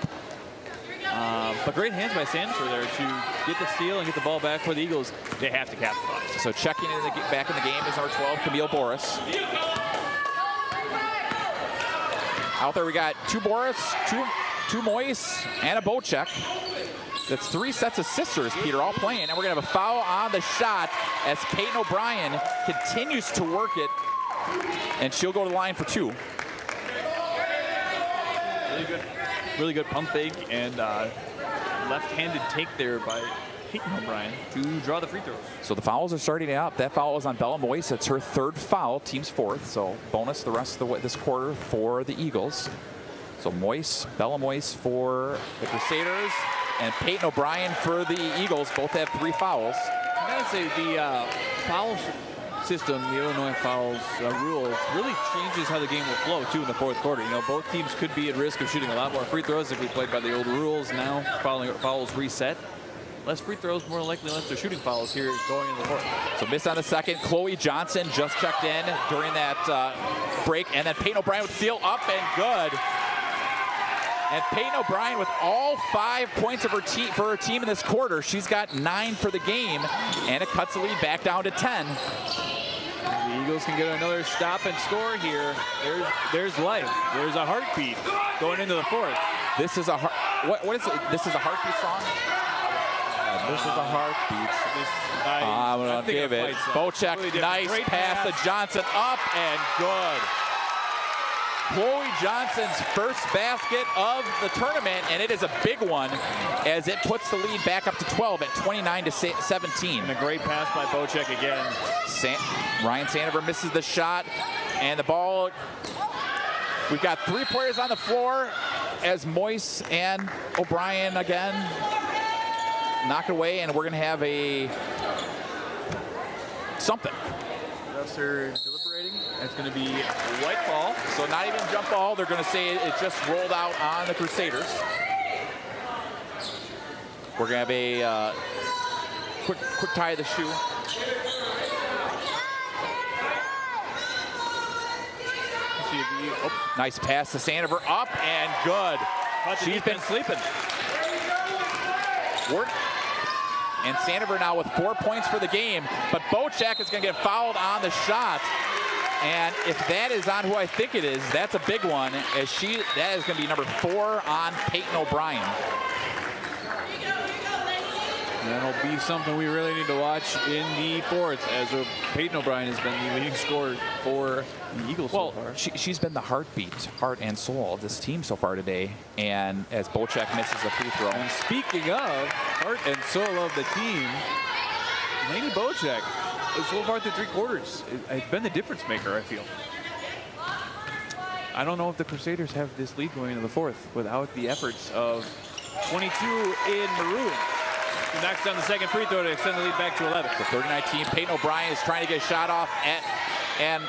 But great hands by Sandifer there to get the steal and get the ball back for the Eagles. They have to capitalize. So checking in back in the game is number 12, Camille Boris. Out there we got 2 Boris, 2 Moise, and a Bocek. That's 3 sets of sisters, Peter, all playing. And we're going to have a foul on the shot as Peyton O'Brien continues to work it. And she'll go to the line for 2. Really good pump fake and left-handed take there by Peyton O'Brien to draw the free throws. So the fouls are starting out. That foul is on Bella Moise. It's her 3rd foul, team's 4th. So bonus the rest of this quarter for the Eagles. So Bella Moise for the Crusaders, and Peyton O'Brien for the Eagles. Both have 3 fouls. I gotta say the foul system, the Illinois fouls rules, really changes how the game will flow too in the 4th quarter. Both teams could be at risk of shooting a lot more free throws if we played by the old rules. Now fouls reset. Less free throws, more likely unless they're shooting fouls here going into the 4th. So miss on the second. Chloe Johnson just checked in during that break, and then Peyton O'Brien with steal up and good. And Peyton O'Brien with all 5 points of for her team in this quarter. She's got 9 for the game, and it cuts the lead back down to 10. The Eagles can get another stop and score here. There's life. There's a heartbeat going into the 4th. This is a what is it? This is a heartbeat song. This is a heartbeat. I'm gonna give it. Bocek, really nice pass to Johnson, up and good. Chloe Johnson's first basket of the tournament, and it is a big one as it puts the lead back up to 12 at 29-17. And a great pass by Bocek again. Ryan Sandifer misses the shot, and the ball, we've got 3 players on the floor as Moise and O'Brien again knock it away, and we're going to have a something. Refs are deliberating. It's going to be a white ball. So not even jump ball. They're going to say it just rolled out on the Crusaders. We're going to have a quick tie of the shoe. Oh, nice pass to Sandover, up and good. She's been sleeping. And Sandover now with 4 points for the game, but Bocek is going to get fouled on the shot. And if that is on who I think it is, that's a big one, as that is going to be number 4 on Peyton O'Brien. That'll be something we really need to watch in the fourth, as Peyton O'Brien has been the leading scorer for the Eagles so far. She's been the heart and soul of this team so far today. And as Bocek misses a free throw. And speaking of heart and soul of the team, Lainey Bocek is so far through 3 quarters. It's been the difference maker, I feel. I don't know if the Crusaders have this lead going into the fourth without the efforts of 22 in maroon. He knocks down the second free throw to extend the lead back to 11. The 39-team, Peyton O'Brien is trying to get a shot off, and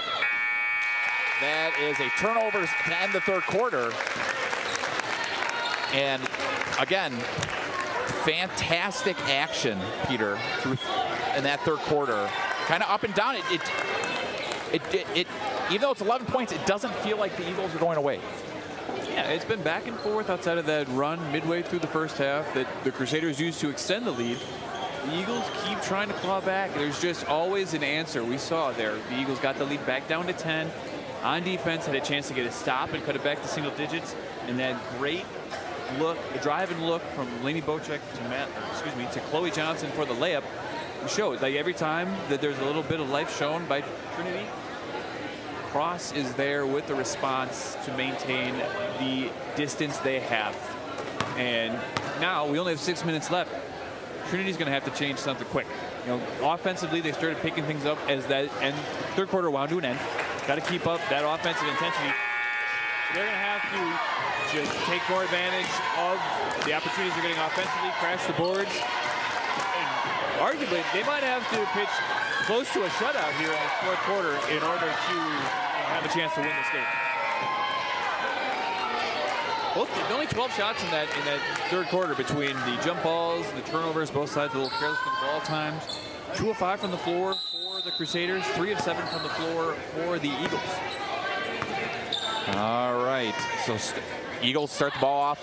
that is a turnover to end the third quarter. And again, fantastic action, Peter, in that third quarter. Kind of up and down. Even though it's 11 points, it doesn't feel like the Eagles are going away. Yeah, it's been back and forth outside of that run midway through the first half that the Crusaders used to extend the lead. The Eagles keep trying to claw back. There's just always an answer. We saw there. The Eagles got the lead back down to 10. On defense, had a chance to get a stop and cut it back to single digits. And that great look, the drive and look from Lainey Bocek to Chloe Johnson for the layup showed. Like every time that there's a little bit of life shown by Trinity, Cross is there with the response to maintain the distance they have. And now we only have 6 minutes left. Trinity's going to have to change something quick. You know, offensively, they started picking things up as that third quarter wound to an end. Got to keep up that offensive intensity. They're going to have to just take more advantage of the opportunities they're getting offensively, crash the boards. And arguably, they might have to pitch close to a shutout here in the fourth quarter in order to have a chance to win this game. Only 12 shots in that third quarter between the jump balls, the turnovers, both sides a little careless with the ball times. 2 of 5 from the floor for the Crusaders, 3 of 7 from the floor for the Eagles. All right, so Eagles start the ball off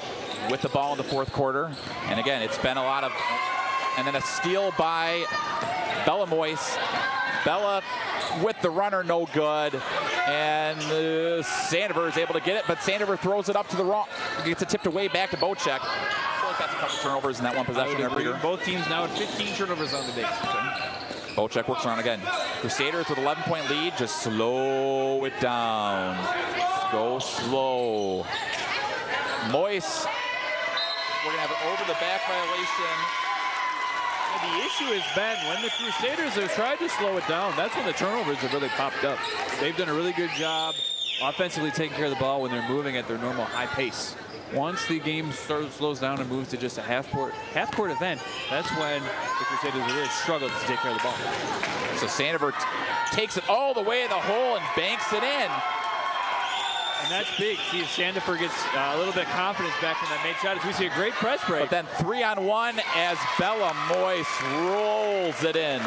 with the ball in the fourth quarter. And again, it's been a lot of, and then a steal by Bella Moyes. Bella with the runner, no good. And Sandover is able to get it, but Sandover throws it up to the wrong, gets it tipped away back to Bocek. I feel like that's a couple turnovers in that one possession there, Peter. Both teams now at 15 turnovers on the day. Bocek works around again. Crusaders with 11-point lead, just slow it down. Go slow. Moyes, we're gonna have an over-the-back violation. The issue has been when the Crusaders have tried to slow it down, that's when the turnovers have really popped up. They've done a really good job offensively taking care of the ball when they're moving at their normal high pace. Once the game slows down and moves to just a half-court event, that's when the Crusaders really struggle to take care of the ball. So Sandover takes it all the way to the hole and banks it in. And that's big. See if Sandover gets a little bit of confidence back in that made shot as we see a great press break. But then 3-on-1 as Bella Moyes rolls it in.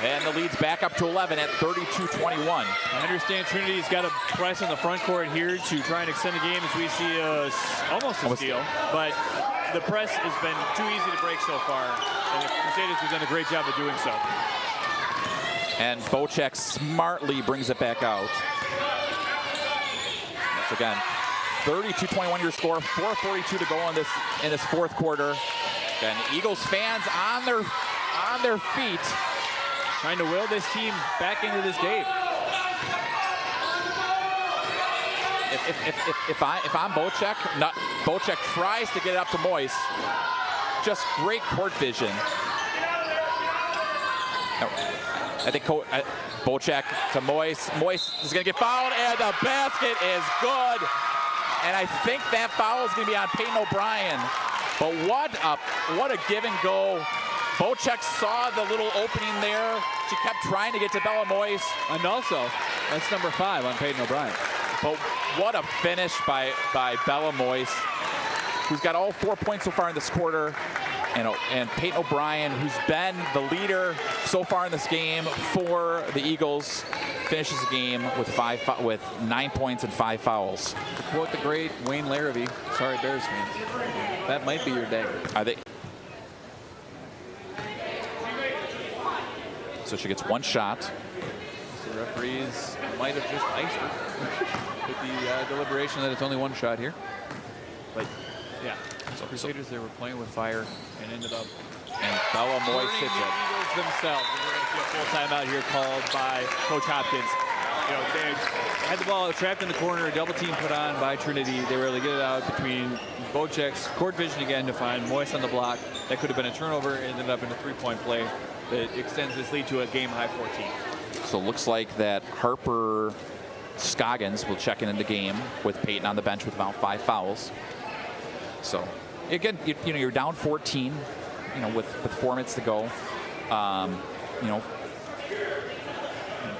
And the lead's back up to 11 at 32-21. I understand Trinity's got to press in the front court here to try and extend the game as we see almost a steal. But the press has been too easy to break so far. And the Crusaders have done a great job of doing so. And Bocek smartly brings it back out. Again, 32-21 your score, 4:42 to go in this fourth quarter. Again, Eagles fans on their feet, trying to will this team back into this game. If I'm Bocek, Bocek tries to get it up to Moyes. Just great court vision. I think Bocek to Moyes. Moyes is going to get fouled, and the basket is good. And I think that foul is going to be on Peyton O'Brien. But what a give and go. Bocek saw the little opening there. She kept trying to get to Bella Moyes. And also, that's number 5 on Peyton O'Brien. But what a finish by Bella Moyes, who's got all 4 points so far in this quarter. And Peyton O'Brien, who's been the leader so far in this game for the Eagles, finishes the game with 9 points and 5 fouls. To quote the great Wayne Larrabee, sorry Bears fans, that might be your day. Are they? So she gets 1 shot. The referees might have just iced her with the deliberation that it's only 1 shot here. But yeah, so Crusaders, they were playing with fire and ended up. And Bella Moyes hits it. Eagles themselves. We're going to see a full timeout here called by Coach Hopkins. You know, they had the ball trapped in the corner, a double team put on by Trinity. They were able to get it out between Bocek's court vision again to find Moyes on the block. That could have been a turnover and ended up in a 3-point play that extends this lead to a game-high 14. So it looks like that Harper Scoggins will check in the game with Peyton on the bench with about 5 fouls. So again, you know, you're down 14, you know, with 4 minutes to go. You know,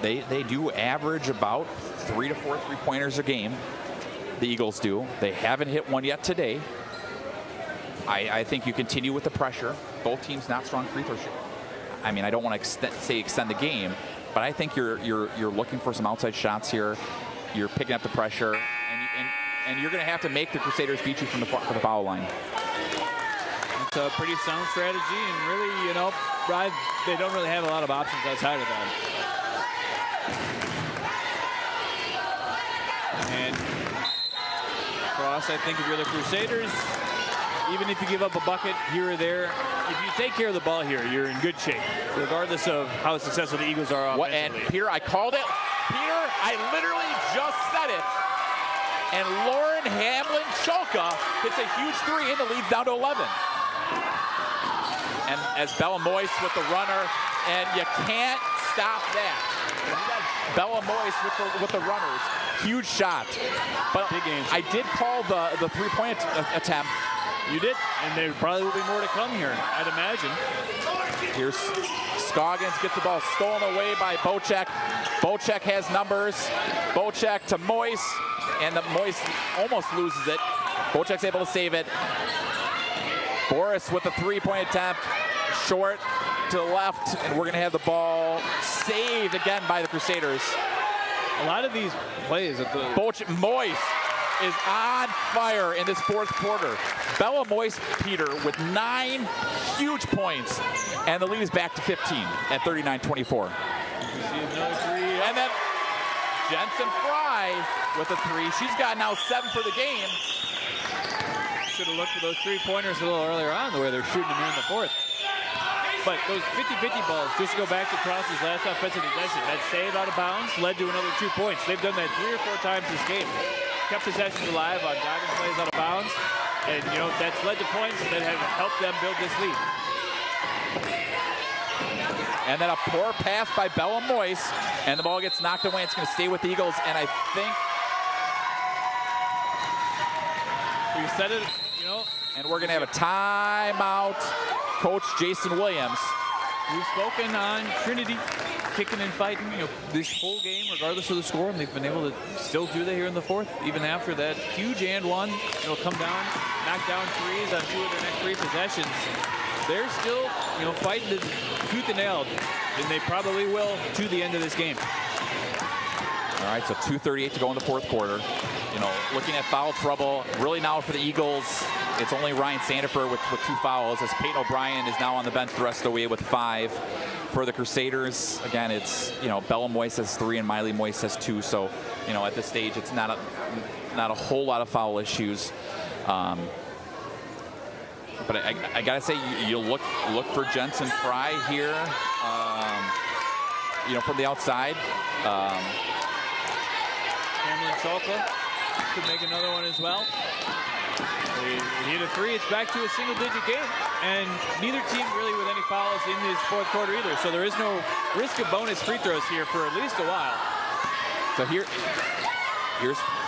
they do average about 3 to 4 3-pointers a game. The Eagles do. They haven't hit one yet today. I think you continue with the pressure. Both teams not strong free throw shooting. I mean, I don't want to extend the game, but I think you're looking for some outside shots here. You're picking up the pressure, and you're going to have to make the Crusaders beat you from the foul line. It's a pretty sound strategy, and really, you know, they don't really have a lot of options outside of that. And Cross, I think if you're the Crusaders, even if you give up a bucket here or there, if you take care of the ball here, you're in good shape, regardless of how successful the Eagles are offensively. And Peter, I called it. Peter, I literally just said it. And Lauren Hamlin-Cholka hits a huge 3 and the lead's down to 11. And as Bella Moyes with the runner, and you can't stop that. Bella Moyes with the runners, huge shot. But big answer. I did call the 3-point attempt. You did, and there probably will be more to come here, I'd imagine. Here's Scoggins, gets the ball stolen away by Bocek. Bocek has numbers. Bocek to Moyes, and the Moyes almost loses it. Bocek's able to save it. Boris with the 3-point attempt, short to the left, and we're going to have the ball saved again by the Crusaders. A lot of these plays at the Moyes is on fire in this 4th quarter. Bella Moyes, Peter, with 9 huge points, and the lead is back to 15 at 39-24. And then Jensen Fry with a 3. She's got now 7 for the game. Should have looked for those 3-pointers a little earlier on, the way they're shooting them in the 4th. But those 50-50 balls, just to go back to Cross's last offensive possession, that save out of bounds led to another 2 points. They've done that 3 or 4 times this game. Kept possessions alive on diving plays out of bounds, and you know that's led to points that have helped them build this lead. And then a poor pass by Bella Moyes, and the ball gets knocked away. It's going to stay with the Eagles, and I think we said it, you know. And we're going to have a timeout. Coach Jason Williams. We've spoken on Trinity kicking and fighting, you know, this whole game, regardless of the score, and they've been able to still do that here in the 4th, even after that huge and one. They'll come down, knock down 3s on 2 of their next 3 possessions. They're still, you know, fighting to tooth and nail, and they probably will to the end of this game. All right, so 2:38 to go in the 4th quarter. You know, looking at foul trouble, really now for the Eagles, it's only Ryan Sandifer with 2 fouls, as Peyton O'Brien is now on the bench the rest of the way with 5. For the Crusaders, again, it's, you know, Bella Moyes has 3 and Miley Moyes has 2. So, you know, at this stage, it's not a whole lot of foul issues. But I gotta say, you look for Jensen Fry here. You know, from the outside. Hamlin-Cholka could make another one as well. They hit a 3, it's back to a single-digit game. And neither team really with any fouls in this 4th quarter either. So there is no risk of bonus free throws here for at least a while. So here's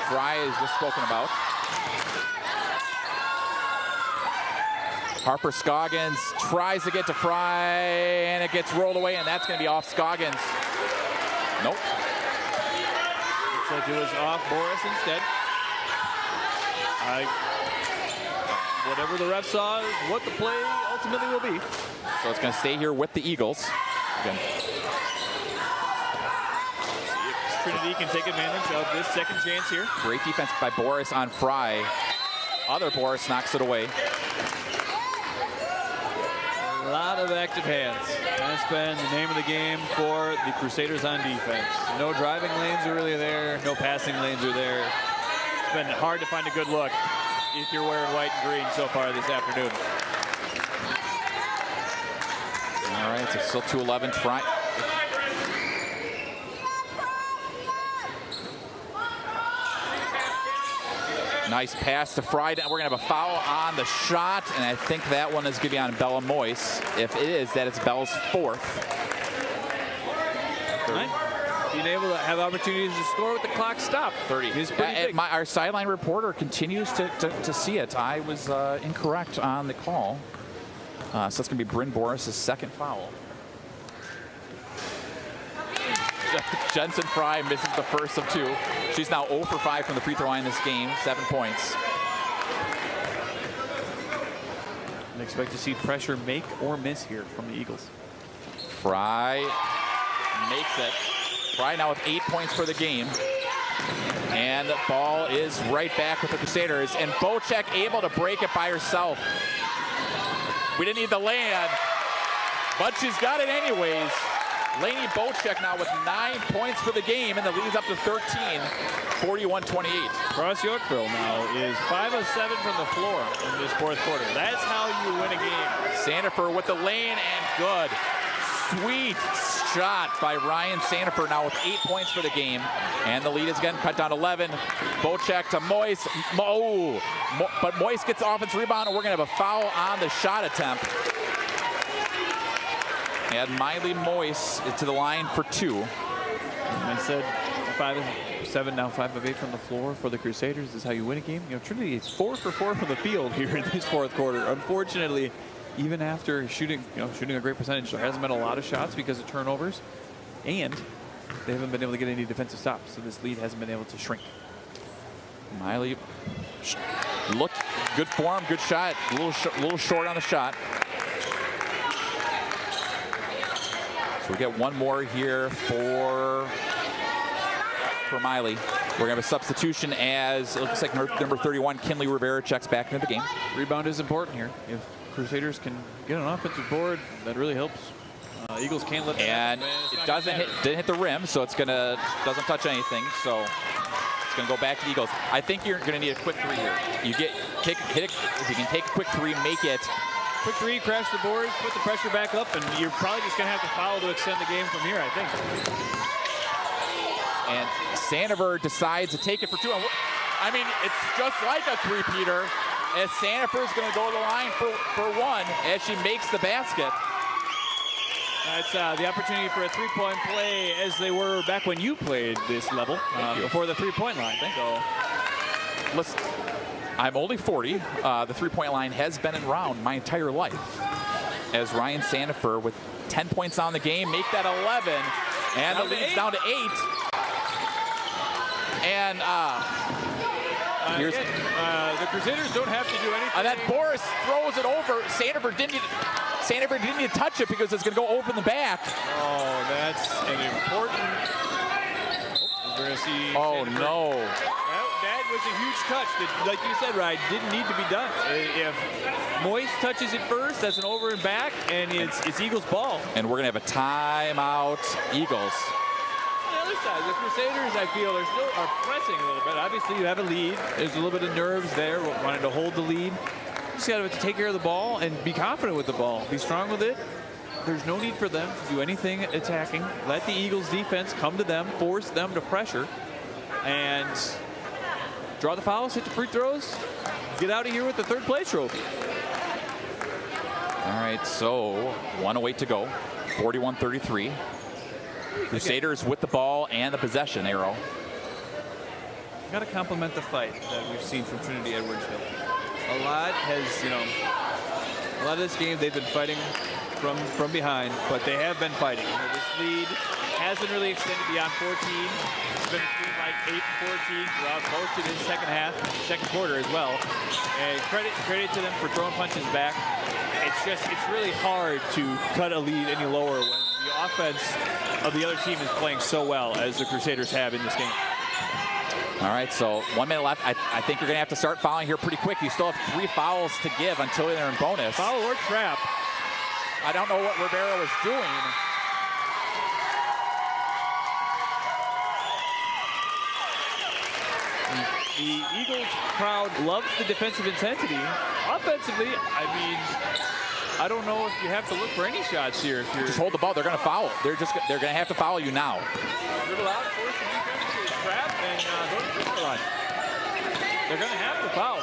Fry is just spoken about. Harper Scoggins tries to get to Fry, and it gets rolled away, and that's going to be off Scoggins. Nope. Looks like it was off Boris instead. Whatever the ref saw is what the play ultimately will be. So it's going to stay here with the Eagles. Again. Trinity can take advantage of this second chance here. Great defense by Boris on Fry. Other Boris knocks it away. A lot of active hands. That's been the name of the game for the Crusaders on defense. No driving lanes are really there. No passing lanes are there. It's been hard to find a good look if you're wearing white and green so far this afternoon. All right, so still 2-11 Fry. Nice pass to Fry. We're going to have a foul on the shot, and I think that one is going to be on Bella Moyes. If it is, that is Bella's fourth. Right. Being able to have opportunities to score with the clock stopped. 30 is pretty big. Our sideline reporter continues to see it. I was incorrect on the call. So that's going to be Bryn Boris' second foul. Jensen Fry misses the first of two. She's now 0 for 5 from the free throw line this game, 7 points. And expect to see pressure make or miss here from the Eagles. Fry makes it. Fry now with 8 points for the game. And the ball is right back with the Crusaders. And Bocek able to break it by herself. We didn't need the lay-in, but she's got it anyways. Lainey Bocek now with 9 points for the game, and the lead's up to 13, 41-28. Cross Yorkville now is 5 of 7 from the floor in this fourth quarter. That's how you win a game. Sandifer with the lane, and good. Sweet shot by Ryan Sandifer now with 8 points for the game. And the lead is again cut down to 11. Bocek to Moyes. But Moyes gets the offensive rebound, and we're going to have a foul on the shot attempt. And Miley Moyes to the line for 2. I said 5 of 7, now 5 of 8 from the floor for the Crusaders. This is how you win a game. You know, Trinity is 4 for 4 from the field here in this fourth quarter. Unfortunately, even after shooting a great percentage, there hasn't been a lot of shots because of turnovers, and they haven't been able to get any defensive stops. So this lead hasn't been able to shrink. Miley looked good form, good shot. A little short on the shot. So we get one more here for Miley. We're going to have a substitution as it looks like number 31, Kinley Rivera, checks back into the game. Rebound is important here. If Crusaders can get an offensive board, that really helps. Eagles can't let that happen. And it didn't hit the rim, so it's doesn't touch anything. So it's going to go back to the Eagles. I think you're going to need a quick three here. Hit it, if you can take a quick three, make it. Quick three, crash the boards, put the pressure back up, and you're probably just going to have to foul to extend the game from here, I think. And Sandifer decides to take it for 2. I mean, it's just like a three-peater, as Sandifer's going to go to the line for 1 as she makes the basket. It's the opportunity for a three-point play as they were back when you played this level before the three-point line. So, listen, I'm only 40. The three-point line has been around my entire life. As Ryan Sandifer with 10 points on the game, make that 11, and the lead's down to 8. And here's the Crusaders don't have to do anything. That Boris throws it over. Sandifer didn't need to touch it because it's going to go over in the back. Oh, that's an important. We're going to see. Oh, Sandifer. No. That was a huge touch that, like you said, Ryan, didn't need to be done. If Moyes touches it first, that's an over and back, and it's Eagles ball. And we're going to have a timeout, Eagles. On the other side, the Crusaders, I feel, are pressing a little bit. Obviously, you have a lead. There's a little bit of nerves there, wanting to hold the lead. Just got to take care of the ball and be confident with the ball. Be strong with it. There's no need for them to do anything attacking. Let the Eagles defense come to them, force them to pressure, and draw the fouls, hit the free throws, get out of here with the third place trophy. All right, so 1:08 to go, 41-33. Crusaders with the ball and the possession arrow. Got to compliment the fight that we've seen from Trinity Edwards Hill. A lot of this game they've been fighting from behind, but they have been fighting. This lead hasn't really extended beyond 14. It's been between like 8 and 14 throughout most of this second quarter as well. And credit to them for throwing punches back. it's really hard to cut a lead any lower when the offense of the other team is playing so well as the Crusaders have in this game. All right, so 1 minute left. I think you're going to have to start fouling here pretty quick. You still have 3 fouls to give until they're in bonus. Foul or trap. I don't know what Rivera was doing. The Eagles crowd loves the defensive intensity. Offensively, I mean, I don't know if you have to look for any shots here. If you're Just hold the ball. They're going to foul. They're going to have to foul you now. dribble out, force the defense to trap, and go to the free line. They're going to have to foul.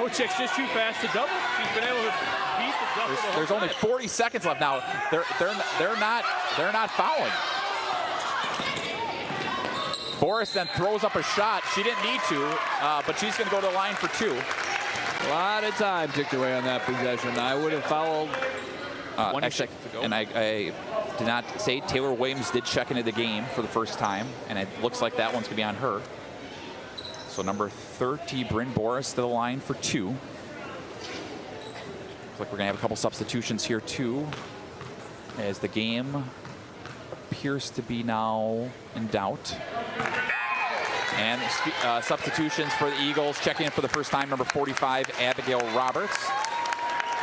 Wojcik's just too fast to double. She's been able to beat the double. There's only 40 seconds left now. They're not fouling. Boris then throws up a shot. She didn't need to, but she's going to go to the line for 2. A lot of time ticked away on that possession. I would have fouled 20 seconds ago. And I did not say Taylor Williams did check into the game for the first time, and it looks like that one's going to be on her. So number 30, Bryn Boris, to the line for 2. Looks like we're going to have a couple substitutions here too, as the game appears to be now in doubt. And substitutions for the Eagles. Checking in for the first time, number 45, Abigail Roberts.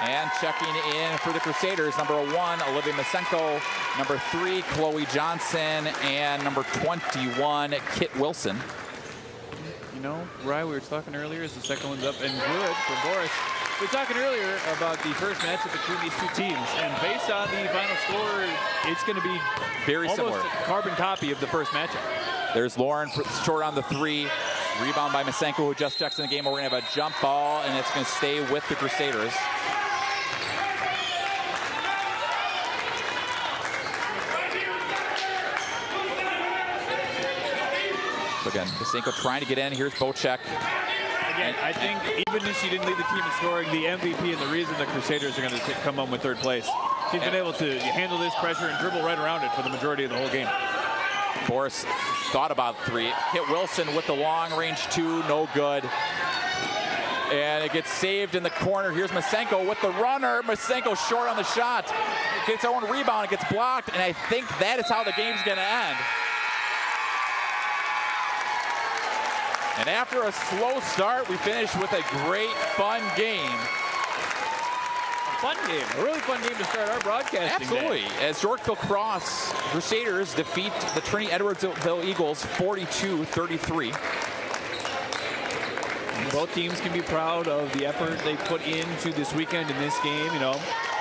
And checking in for the Crusaders, number 1, Olivia Masenko, number 3, Chloe Johnson, and number 21, Kit Wilson. You know, Rye, we were talking earlier as the second one's up and good for Boris. We were talking earlier about the first matchup between these two teams, and based on the final score, it's going to be very similar. Almost a carbon copy of the first matchup. There's Lauren short on the 3. Rebound by Masenko, who just checks in the game. We're going to have a jump ball, and it's going to stay with the Crusaders. So again, Masenko trying to get in. Here's Bocek. Again, I think even if she didn't lead the team in scoring, the MVP and the reason the Crusaders are going to come home with 3rd place. She's been able to handle this pressure and dribble right around it for the majority of the whole game. Boris thought about 3. Kit Wilson with the long range 2, no good. And it gets saved in the corner. Here's Masenko with the runner. Masenko short on the shot. Gets her own rebound, it gets blocked, and I think that is how the game's going to end. And after a slow start, we finish with a great, fun game. Fun game, a really fun game to start our broadcasting. Absolutely. Day. As Yorkville Cross Crusaders defeat the Trinity Edwardsville Eagles 42-33. Both teams can be proud of the effort they put into this weekend in this game. You know,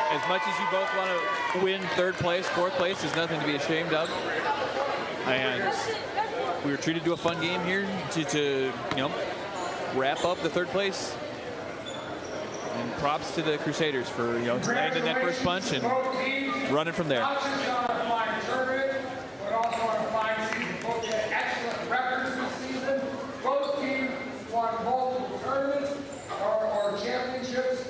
as much as you both want to win 3rd place, 4th place is nothing to be ashamed of. And we were treated to a fun game here to you know, wrap up the 3rd place. And props to the Crusaders for, you know, landing that first punch and running from there. But also on a fine season. Both had excellent records this season. Both teams won multiple tournaments or championships.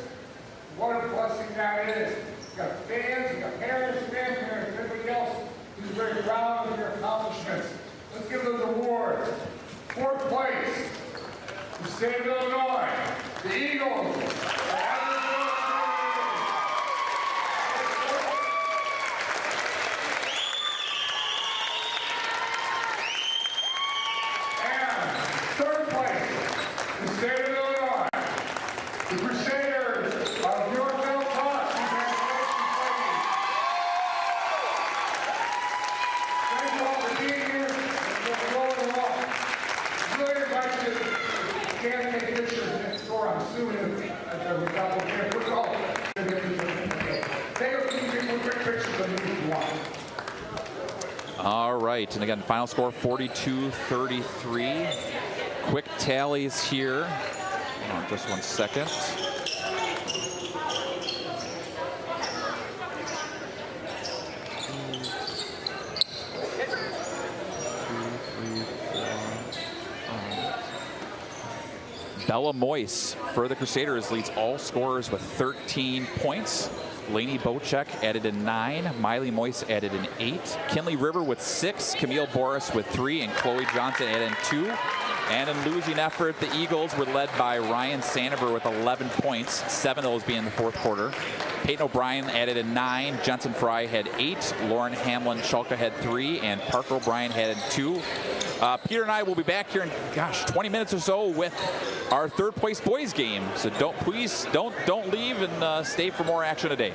What a blessing that is. You've got fans, you've got parents, grandparents, everybody else who's very proud of their accomplishments. Let's give those awards. 4th place, the state of Illinois, the Eagles. All right, and again, final score 42-33. Quick tallies here. Hold on just 1 second. Bella Moyse for the Crusaders leads all scorers with 13 points. Lainey Bocek added in 9. Miley Moyse added in 8. Kinley River with 6. Camille Boris with 3. And Chloe Johnson added in 2. And in losing effort, the Eagles were led by Ryan Sandiver with 11 points, 7 of those being in the fourth quarter. Peyton O'Brien added in 9, Jensen Fry had 8, Lauren Hamlin-Schulka had 3, and Parker O'Brien had 2. Peter and I will be back here in, 20 minutes or so with our third place boys game. So don't leave and stay for more action today.